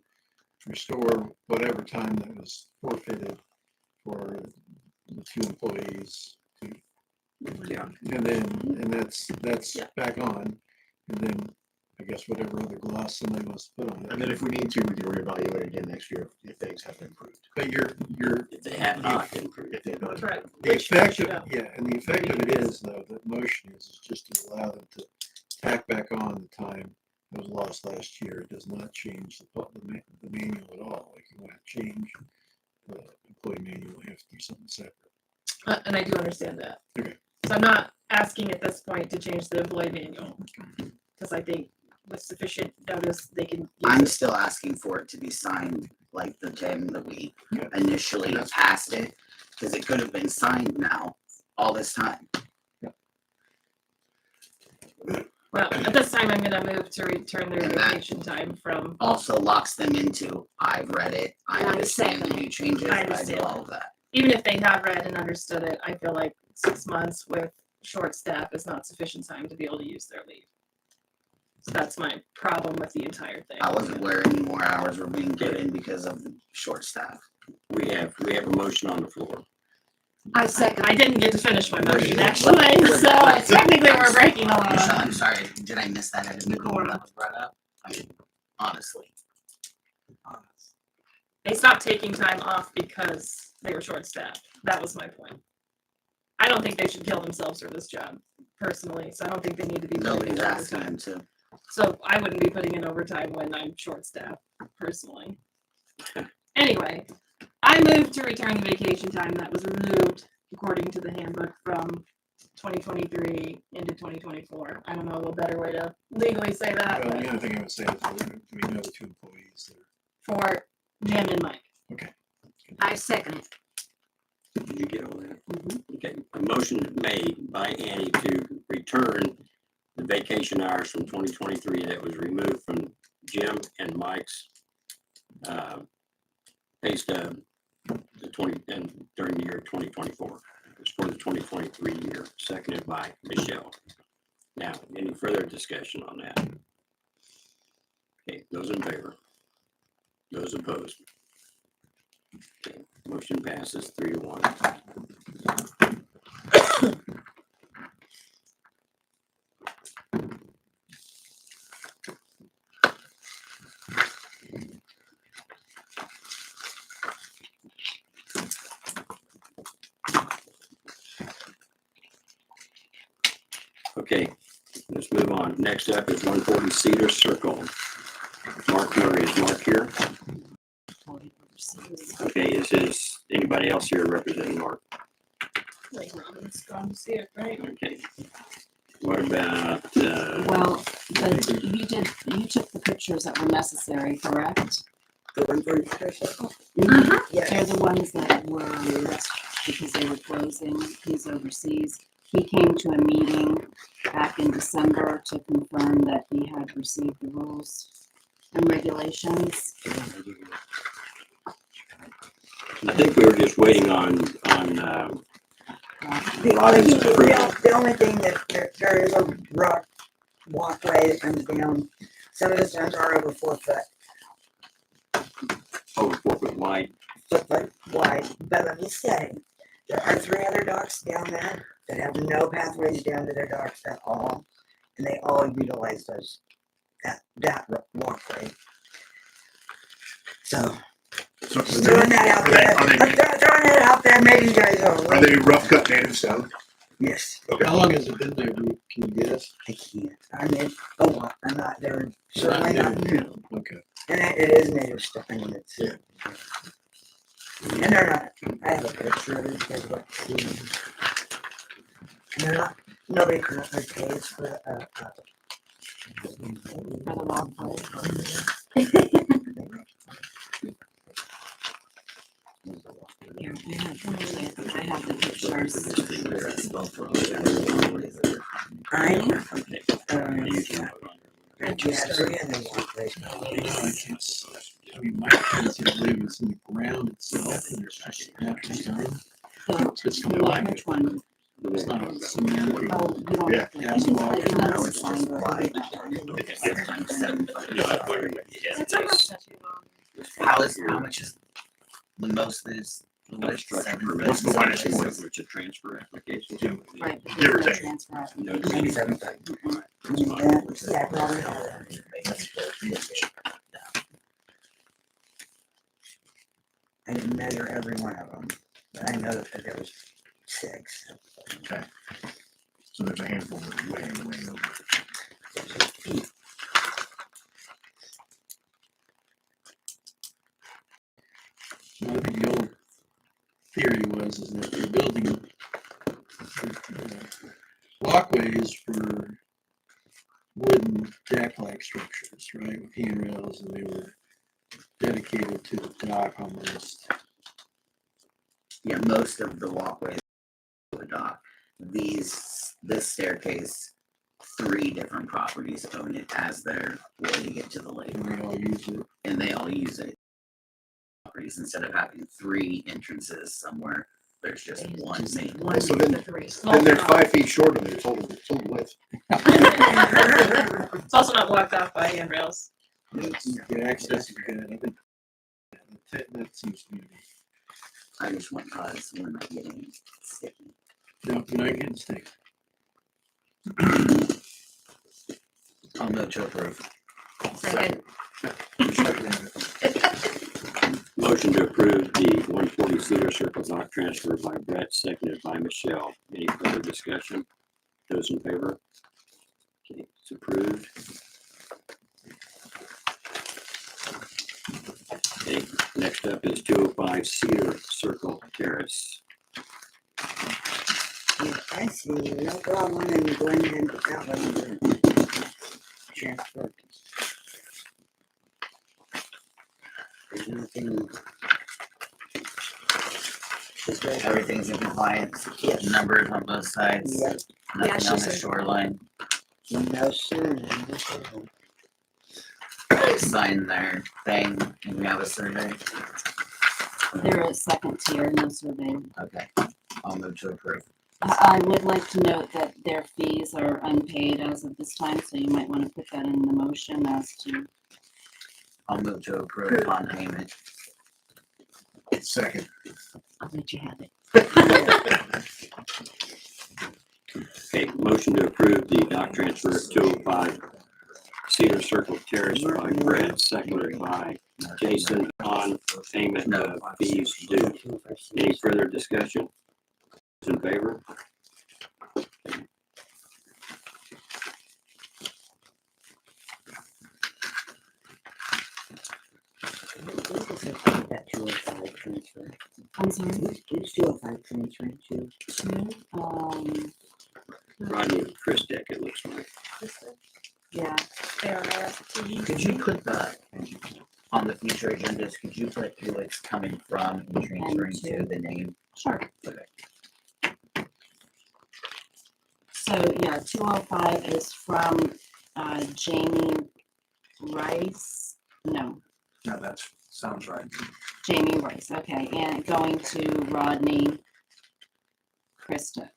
restore whatever time that was forfeited for the two employees to, Yeah. and that's Yeah. back on. And then I guess whatever other gloss somebody wants to put on it. And then if we need to, we can reevaluate again next year if things have improved. But you're If they have not improved. If they've not. Correct. the Which effect you of, know. yeah, and the effect of it is though, the motion is just to allow them to tack back on the time that was lost last year. It does not change the manual at all. Like you want to change the employee manual, you have to do something separate. And I do understand that. Okay. So I'm not asking at this point to change the employee manual because I think with sufficient notice they can. Use I'm it. still asking for it to be signed like the time that we Yeah. initially passed it, because it could have been signed now all this time. Well, at this time, I'm going to move to return their And that- vacation time from. Also locks them into, I've read it, I And I understand the second new changes, I I do understand. all of that. Even if they have read and understood it, I feel like 6 months with short staff is not sufficient time to be able to use their leave. So that's my problem with the entire thing. I wasn't aware any more hours were being put in because of the short staff. We have a motion on the floor. I second. I didn't get to finish my motion actually, so technically we're breaking the law. I'm sorry, did I miss that? I didn't know that was brought up. I mean, honestly. They stopped taking time off because they were short staffed. That was my point. I don't think they should kill themselves for this job, personally, so I don't think they need to be putting Nobody's in asking overtime. them to. So I wouldn't be putting in overtime when I'm short staffed, personally. Anyway, I moved to return the vacation time that was removed according to the handbook from 2023 into 2024. I don't know a better way to legally say that, Well, but the other thing I would say is that we know the two employees there. for Jim and Mike. Okay. I second it. Did you get all that? Okay, a motion made by Annie to return the vacation hours from 2023 that was removed from Jim and Mike's pay stub and during the year 2024. It's for the 2023 year, seconded by Michelle. Now, any further discussion on that? Okay, those in favor? Those opposed? Okay, motion passes 3-1. Okay, let's move on. Next up is 140 Cedar Circle. Mark Murray, is Mark here? Okay, is anybody else here representing Mark? Like, Robin's gone to see it, right? Okay. What about, Well, but you took the pictures that were necessary, correct? The 140 circle? Uh-huh. Yes. They're the ones that were because they were closing. He's overseas. He came to a meeting back in December to confirm that he had received the rules and regulations. I think we were just waiting on The only thing that there is a rock walkway that comes down. Some of the stones are over 4 foot, over 4 foot wide. foot wide. But let me say, there are 3 other docks down there that have no pathways down to their docks at all, and they all utilize that walkway. So throwing that out there, throwing it out there. Maybe you guys Are they rough cut native stone? Yes. How long has it been there? Can you guess? I can't. I mean, a lot. I'm not there. Certainly not new. Okay. And it is native stuff. I mean, it's. Yeah. And they're not. I have a picture of it. You guys want to see them. And they're not. Nobody currently pays for For the walkway. Here, I have the pictures. I you have Okay. 3 in the walkway. I mean, my kids live is in the ground itself, and there's just natural stone. It's The which one? It's not cement. Oh, you don't Yeah. have to. Yeah, it's wide. You don't have to sign it. It's almost not too long. How much is the most that is? No structure permit. What's the widest It's one? a transfer application. Right. but Give or there's no take. transfer. No, Yeah, probably not. I didn't measure every one of them, but I know that there was 6. Okay. So there's a handful that are way over. So I think the old theory is that they're building walkways for wooden deck-like structures, right, with handrails, and they were dedicated to the dock almost. Yeah, most of the walkways to the dock. This staircase, 3 different properties own it as their way to get to the lake, And they all use it. and they all use it. Properties instead of having 3 entrances somewhere, there's just one main. One So of then- the 3. Then they're 5 feet short of their total width. It's also not blocked off by handrails. The access is good. I think that seems to be. I just want cause we're not getting sticky. No, you're not getting stick. I'll move to approve. Second. Motion to approve the 140 Cedar Circle dock transfer by Brett, seconded by Michelle. Any further discussion? Those in favor? Okay, it's approved. Okay, next up is 205 Cedar Circle Terrace. I see, no problem in going ahead and that one. Transfer. There's nothing. Everything's in compliance. Numbers on both sides. Yep. Yeah, Nothing she on the said- shoreline. No sooner. Sign their thing, and we have a survey. They're a second tier, no survey. Okay, I'll move to approve. I would like to note that their fees are unpaid as of this time, so you might want to put that in the motion as to. I'll move to approve upon payment. Second. I'll let you have it. Okay, motion to approve the dock transfer at 205 Cedar Circle Terrace by Brett, seconded by Jason on payment of fees due. Any further discussion? Those in favor? I'm sorry, Who's 205 2022? Rodney and Chris Deck, it looks like. yeah, ARST. Could you put that on the future agendas? Could you put who it's coming from and transferring to the name? sure. Okay. So, yeah, 205 is from Jamie Rice. No, No, that sounds right. Jamie Rice. Okay, and going to Rodney Krista.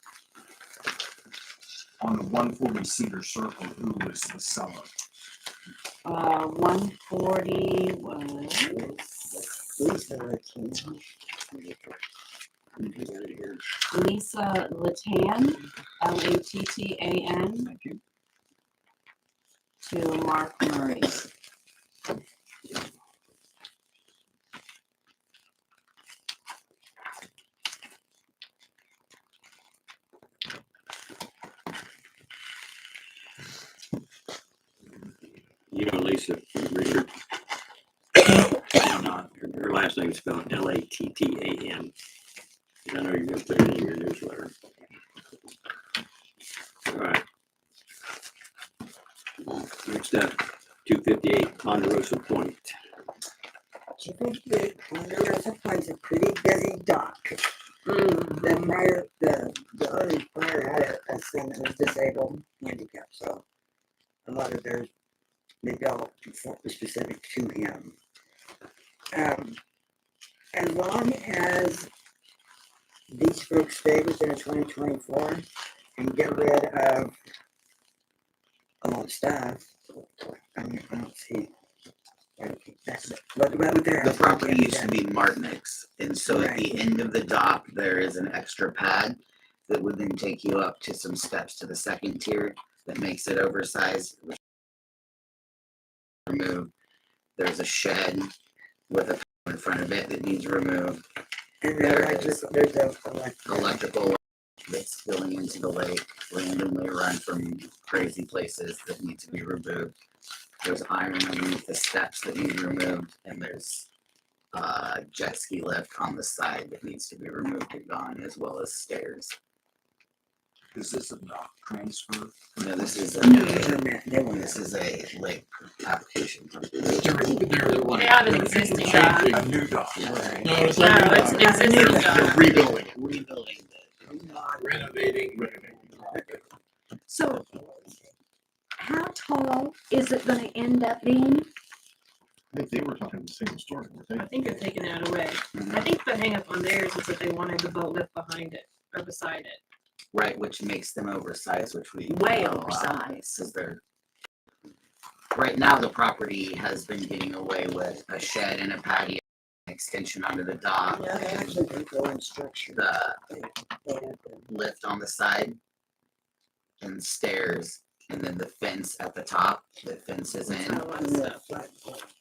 On the 140 Cedar Circle, who was the seller? 140 was Lisa Latino. Lisa Latan, Lattan, Thank you. to Mark Murray. You know Lisa Richard? Her last name is spelled Lattan. And I know you're gonna put it in your newsletter. All right. Next up, 258 Ponderosa Point. 258 Ponderosa Point's a pretty busy dock. Mm. The other prior had a son that was disabled, handicapped, so a lot of theirs, they built specific to him. As long as these folks stay within 2024 and get rid of a lot of stuff, I mean, I don't see. The property used to be Martinix, and so at the end of the dock, there is an extra pad that would then take you up to some steps to the second tier that makes it oversized. Removed. There's a shed with a pad in front of it that needs removed. And There's there's electrical that's spilling into the lake, randomly run from crazy places that need to be removed. There's iron underneath the steps that need removed, and there's jet ski lift on the side that needs to be removed and gone, as well as stairs. Is this a dock transfer? No, this is a lake application. They have an existing dock. A new dock. Right. No, it's No, not. it's an existing They're dock. rebuilding it. Rebuilding Renovating. So how tall is it gonna end up being? I think they were talking the same story, weren't I think they're taking that away. I think the hang up on theirs is that they wanted the boat lift behind it or beside it. Right, which makes them oversized, which we Way don't allow, oversized. 'cause they're right now the property has been getting away with a shed and a patio extension onto the dock, Yeah, they actually can go in structure. the They have them. lift on the side and stairs, and then the fence at the top that fences That's in not a lot of And the stuff. flat part.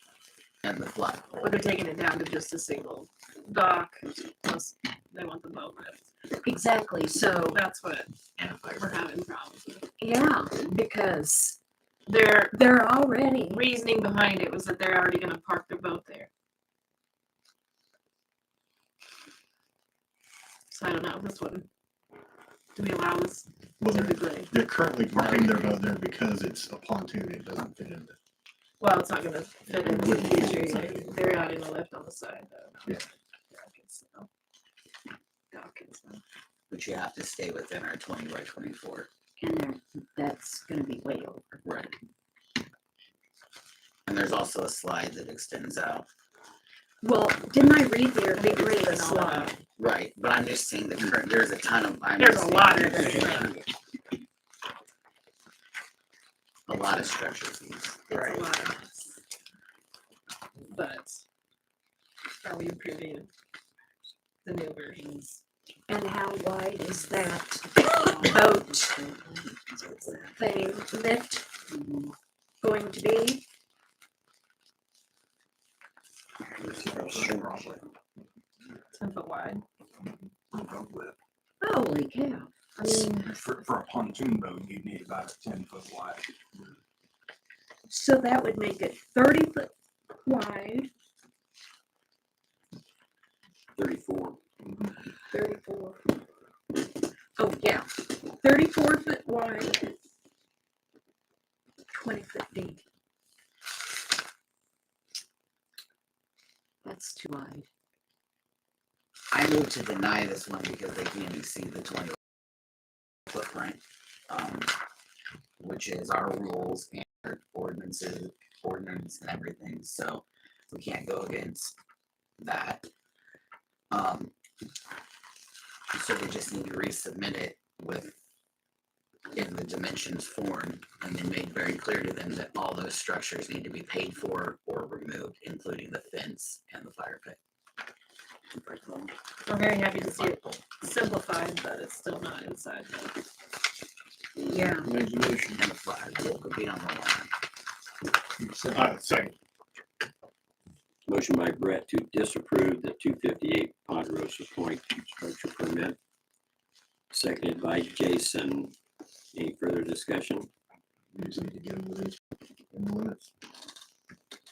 and the flat. But they're taking it down to just a single dock, plus they want the boat lift. Exactly, so, That's what and a we're having problems with. yeah, because Their they're already, reasoning behind it was that they're already gonna park their boat there. So I don't know, this one, do we allow this Well, typically? they're currently parking their boat there because it's a pontoon, it doesn't fit in. Well, it's not gonna fit in the future either. They're out in the lift on the side though. Yeah. Dockets, so. But you have to stay within our 20 by 24. and that's gonna be way over. Right. And there's also a slide that extends out. Well, didn't I read their big rig And all that. slide? Right, but I'm just saying that there's a ton of. There's a lot of it. A lot of structure fees. It's a lot of this. But are we approving the new versions? And how wide is that boat thing lift going to be? 10 foot wide. Holy cow, I mean, For a pontoon boat, you'd need about a 10-foot wide. so that would make it 30 foot wide, 34. 34. Oh, yeah. 34 foot wide, 20 foot deep. That's too wide. I move to deny this one because they can't exceed the 20 footprint, which is our rules and our ordinance and everything, so we can't go against that. So they just need to resubmit it with in the dimensions form, and then made very clear to them that all those structures need to be paid for or removed, including the fence and the fire pit. We're very happy to see it simplified, but it's still not inside. Yeah. Resolution. And the flag will be on the line. Second. Motion by Brett to disapprove the 258 Ponderosa Point structure permit. Seconded by Jason. Any further discussion? We just need to get them within the limits.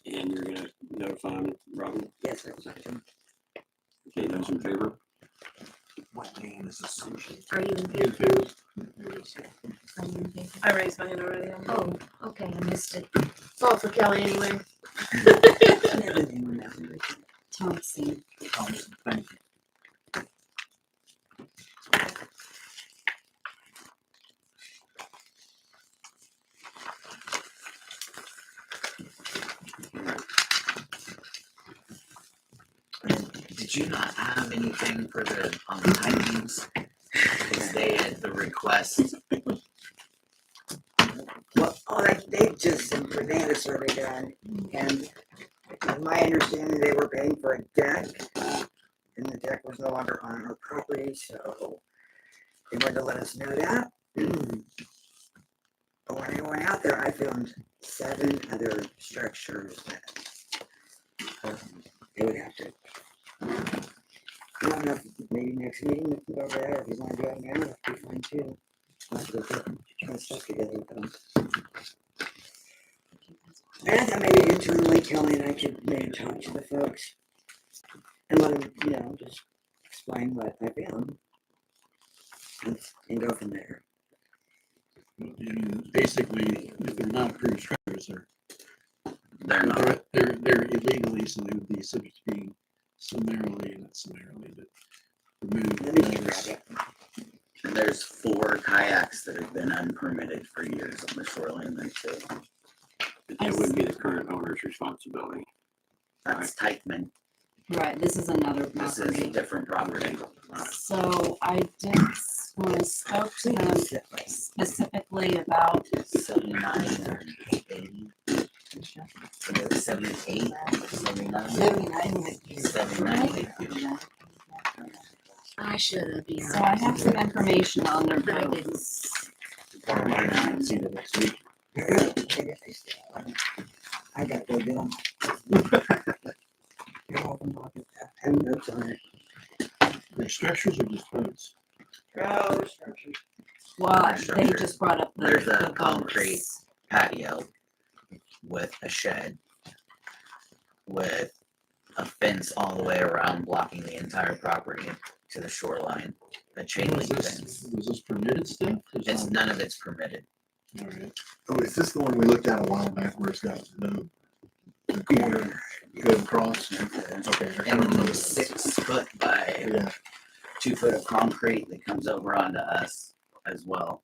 And you're gonna notify him, Robin? Yes, sir. Okay, those in favor? What name is associated? Are you in You favor? too. Are you in favor? I raised my hand already. Oh, okay, I missed it. It's all for Kelly anyway. Thompson. Thank you. Did you not have anything for the on the timings? Because they had the request. Well, they just some Fernanda survey done, and my understanding, they were paying for a deck, and the deck was no longer on our property, so they wanted to let us know that. But when I went out there, I found 7 other structures that they would have to. I don't know if maybe next meeting we can go over there, if you want to do it now, that'd be fine too. I'll have to go put my stuff together with them. And I thought maybe internally Kelly and I could maybe talk to the folks and let them, just explain what I found and go from there. Basically, if they're not approved structures, They're not. they're illegally, so they would be subject to being not summarily, but removed. Let me just grab it. And there's 4 kayaks that have been unpermitted for years on the shoreline there too. But that wouldn't be the current owner's responsibility. That's Teichman. Right, this is another This is a property. different property. So I did, when I spoke to them specifically about 79 or 80. 78, 79, 79. I should have been. So I have some information on their boats. See the next week. I got to go get them. And notes on it. They're structures or just boats? Oh, structures. Well, they just brought up the There's a the concrete boats. patio with a shed with a fence all the way around blocking the entire property to the shoreline, a chain link fence. Was this permitted stuff? It's none of it's permitted. All right. Oh, is this the one we looked at a while back where it's got the corner go across? Okay. I And then remember there's this. 6 foot by Yeah. 2 foot of concrete that comes over onto us as well.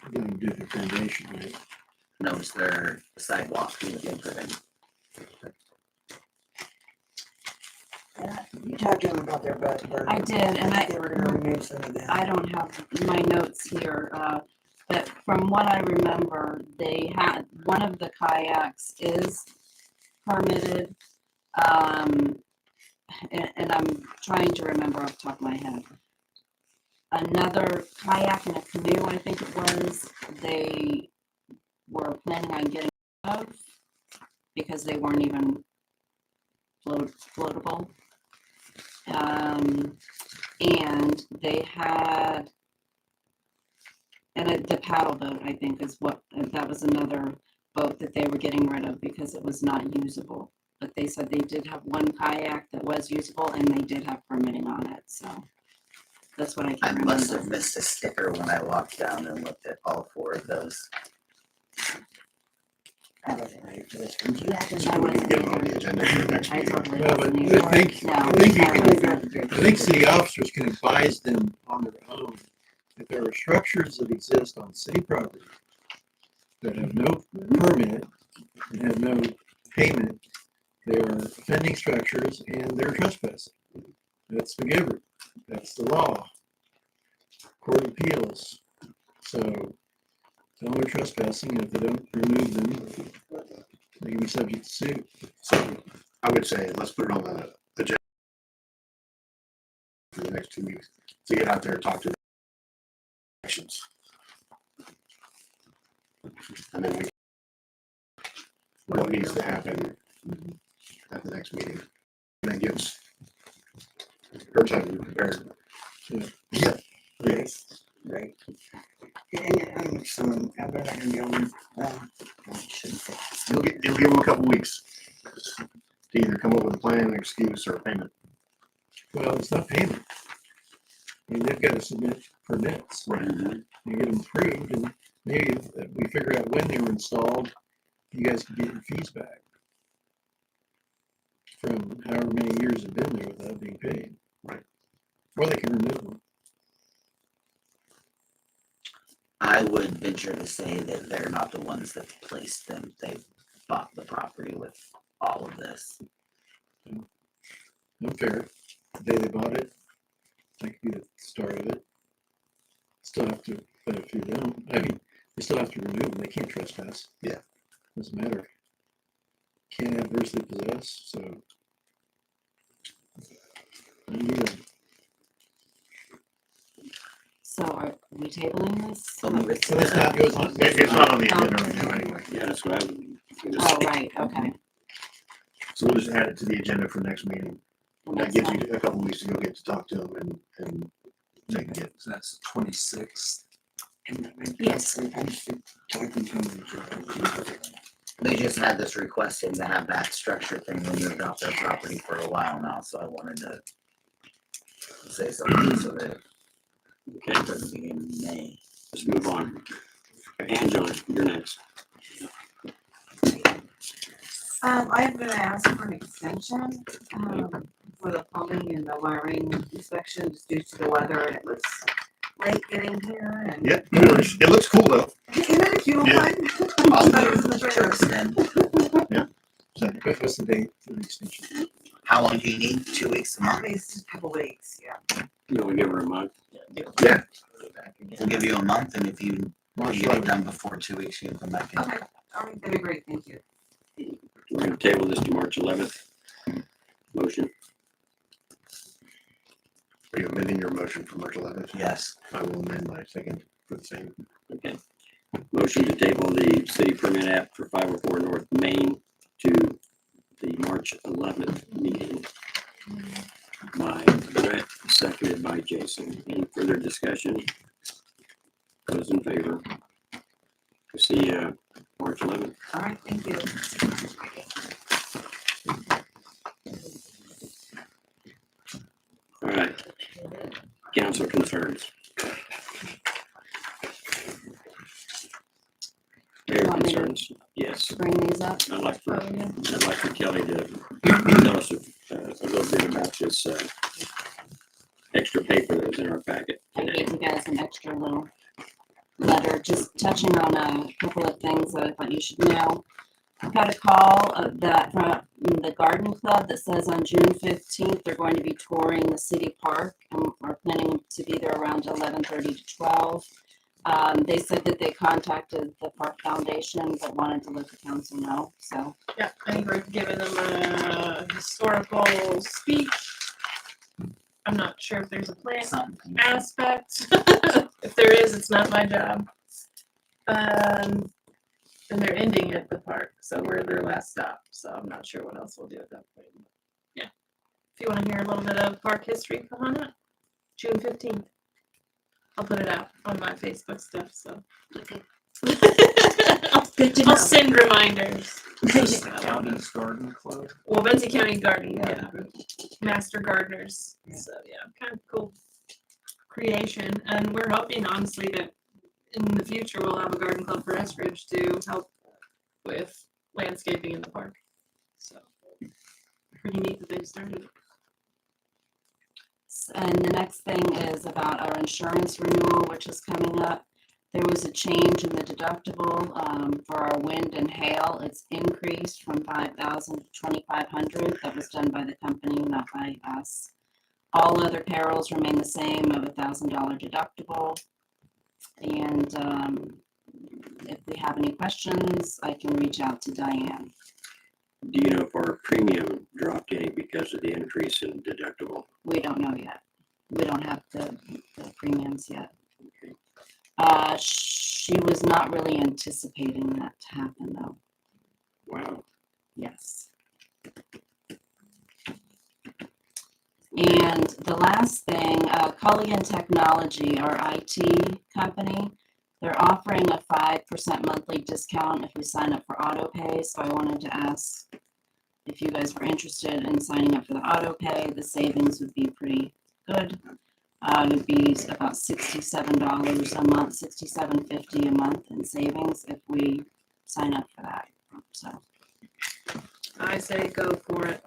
We're gonna do the foundation, right? No, it's their sidewalk that they put in. You talked to them about their boat. I did, and They were gonna remove some of that. I don't have my notes here, but from what I remember, they had, one of the kayaks is permitted. And I'm trying to remember off the top of my head. Another kayak and a canoe, I think it was, they were planning on getting rid of because they weren't even floatable. And they had, and the paddle boat, I think, is what, that was another boat that they were getting rid of because it was not usable. but they said they did have one kayak that was usable and they did have permitting on it, so. That's what I I can must have remember. missed a sticker when I walked down and looked at all 4 of those. I wasn't ready for this one. Do you have to I know? wasn't Get them on either. the agenda for next I meeting. totally Well, but wasn't I either. think, No, I think you I can, wasn't. I think city officers can advise them on their own. If there are structures that exist on city property that have no permit and have no payment, they are offending structures and they're trespassing. That's the giver. That's the law. Court of Appeals. So tell them they're trespassing, and if they don't remove them, they can be subject to suit. So I would say, let's put it on the agenda for the next 2 weeks, to get out there and talk to the actions. And then what needs to happen at the next meeting. And that gives her time to be prepared. Yeah. Right. And I'm some, I'm not gonna be on, I shouldn't say. You'll give them a couple weeks to either come up with a plan, an excuse, or a payment. Well, it's not payment. I mean, they've got to submit permits. Right. You get them approved, and maybe if we figure out when they were installed, you guys can get your fees back from however many years have been there without being paid. Right. Or they can remove them. I would venture to say that they're not the ones that placed them. They bought the property with all of this. Unfair. The day they bought it, that could be the start of it. Still have to, but if you don't, I mean, they still have to remove them. They can't trespass. Yeah. Doesn't matter. Can't adversely possess, so. Yeah. So are we tabling this? So move it So to that's not, goes on. It's not on the agenda right now anyway. Yeah, that's what I would. Oh, right, okay. So we'll just add it to the agenda for next meeting. The That next gives one. you a couple weeks to go get to talk to them and take it. So that's 26th. Yes. I'm just talking to them. They just had this request in to have that structure thing removed off their property for a while now, so I wanted to say something so that Okay, it doesn't begin in May. let's move on. Angela, you're next. I'm gonna ask for an extension, for the plumbing and the wiring inspections due to the weather, and it was late getting here and. Yeah, no worries. It looks cool though. Isn't it a cute Yeah. one? I'll Better than the move to trailer. extend. What's the date for the extension? How long do you need? 2 weeks, a month? It's just a couple weeks, yeah. You will give her a month. Yeah. We'll give you a month, and if you March get it 11th. done before 2 weeks, you can come back in. Okay, all right, that'd be great, thank you. We're gonna table this to March 11th. Motion. Are you amending your motion for March 11th? Yes. I will amend my second for the same. Okay. Motion to table the city permit app for 504 North Main to the March 11th meeting by Brett, seconded by Jason. Any further discussion? Those in favor? We'll see you March 11th. All right, thank you. All right. Council concerns. Mayor Want me to- concerns, yes. To bring these up? I'd like for Oh, yeah. Kelly to tell us a little bit about this extra paper that was in our packet I today. gave you guys an extra little letter, just touching on a couple of things that I thought you should know. I got a call of that from the garden club that says on June 15th, they're going to be touring the city park and are planning to be there around 11:30 to 12. They said that they contacted the park foundation, but wanted to let the council know, so. Yeah, I think we're giving them a historical speech. I'm not sure if there's a plant Something. aspect. If there is, it's not my job. And they're ending at the park, so we're their last stop, so I'm not sure what else we'll do at that point. Yeah. If you wanna hear a little bit of park history, come on up. June 15th. I'll put it out on my Facebook stuff, so. Okay. Good to know. I'll send reminders. Just County's Garden Club. Well, Benson County Garden, yeah. Master gardeners. So yeah, kind of cool creation. And we're hoping honestly that in the future we'll have a garden club for Eskridge to help with landscaping in the park. So pretty neat that they've started. And the next thing is about our insurance renewal, which is coming up. There was a change in the deductible for our wind and hail. It's increased from $5,000 to $2,500. That was done by the company, not by us. All other perils remain the same of $1,000 deductible. And if we have any questions, I can reach out to Diane. Do you know if our premium dropped any because of the increase in deductible? We don't know yet. We don't have the premiums yet. Okay. She was not really anticipating that to happen, though. Wow. Yes. And the last thing, Culligan Technology, our IT company, they're offering a 5% monthly discount if we sign up for auto pay. So I wanted to ask if you guys were interested in signing up for the auto pay. The savings would be pretty good. It would be about $67 a month, $67.50 a month in savings if we sign up for that. So I say go for it.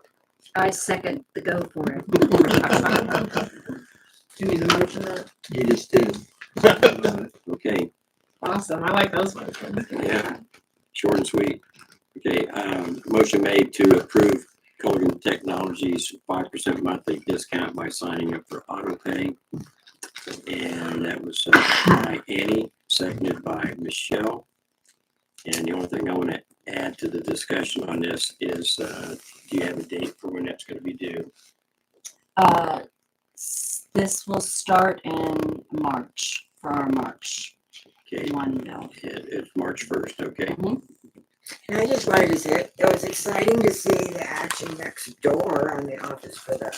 I second the go for it. Do you need a motion that? You just did. Okay, Awesome. I like those motions. yeah, short and sweet. Okay, motion made to approve Culligan Technologies 5% monthly discount by signing up for auto pay. And that was by Annie, seconded by Michelle. And the only thing I want to add to the discussion on this is, do you have a date for when that's going to be due? this will start in March for our March Okay, one bill. it's March 1st, okay? And I just wanted to say, it was exciting to see the action next door on the office for the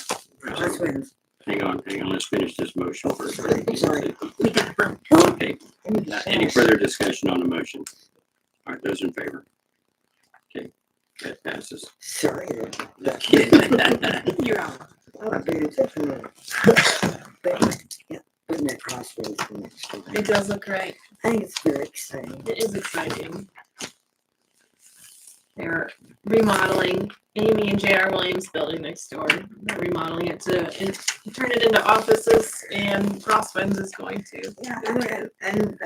husbands. Hang on, let's finish this motion first. Sorry. Okay, any further discussion on the motion? All right, those in favor? Okay, that passes. Sorry. You're on. I'm not paying attention. But, yeah, putting that crossroads for next door. It does look great. I think it's very exciting. It is exciting. They're remodeling Amy and J.R. Williams building next door. They're remodeling it to turn it into offices, and Crosswinds is going to. Yeah, and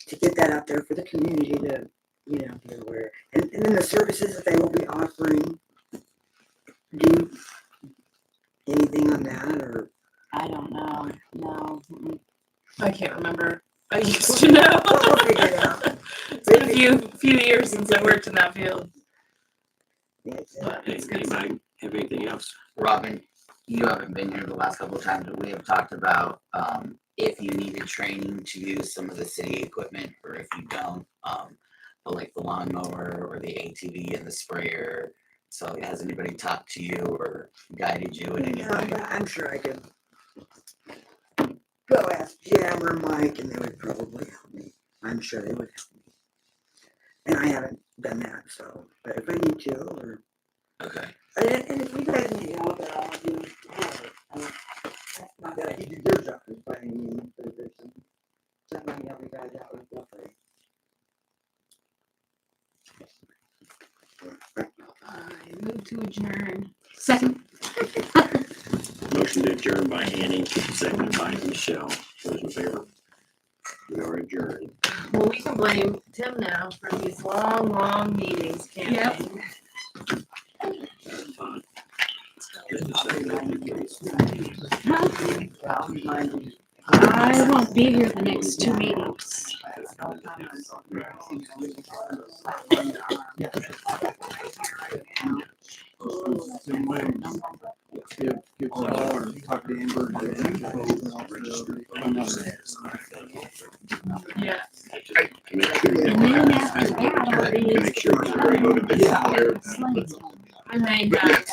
to get that out there for the community to, be aware. And then the services that they will be offering, do you, anything on that, or? I don't know. No. I can't remember. I used to know. We'll figure it out. It's been a few years since I worked in that field. But it's good stuff. Anybody have anything else? Robin, you haven't been here the last couple of times, but we have talked about if you needed training to use some of the city equipment, or if you don't, like the lawnmower or the ATV and the sprayer. So has anybody talked to you or guided you in any way? Yeah, I'm sure I could go ask Jim or Mike, and they would probably help me. I'm sure they would help me. And I haven't done that, so, but if I need to, or. Okay. And if you guys need help at all, you have it. Not that I need to do your job, by any means, but if there's something I can help you guys out with, feel free. I move to adjourn. Second. Motion to adjourn by Annie, seconded by Michelle. Those in favor? We are adjourned. Well, we can blame Tim now for these long meetings, can't we? I won't be here the next 2 meetings. Give talk to Amber. Yeah. Make sure And then after that, I'll be. make sure you're very motivated. I may have.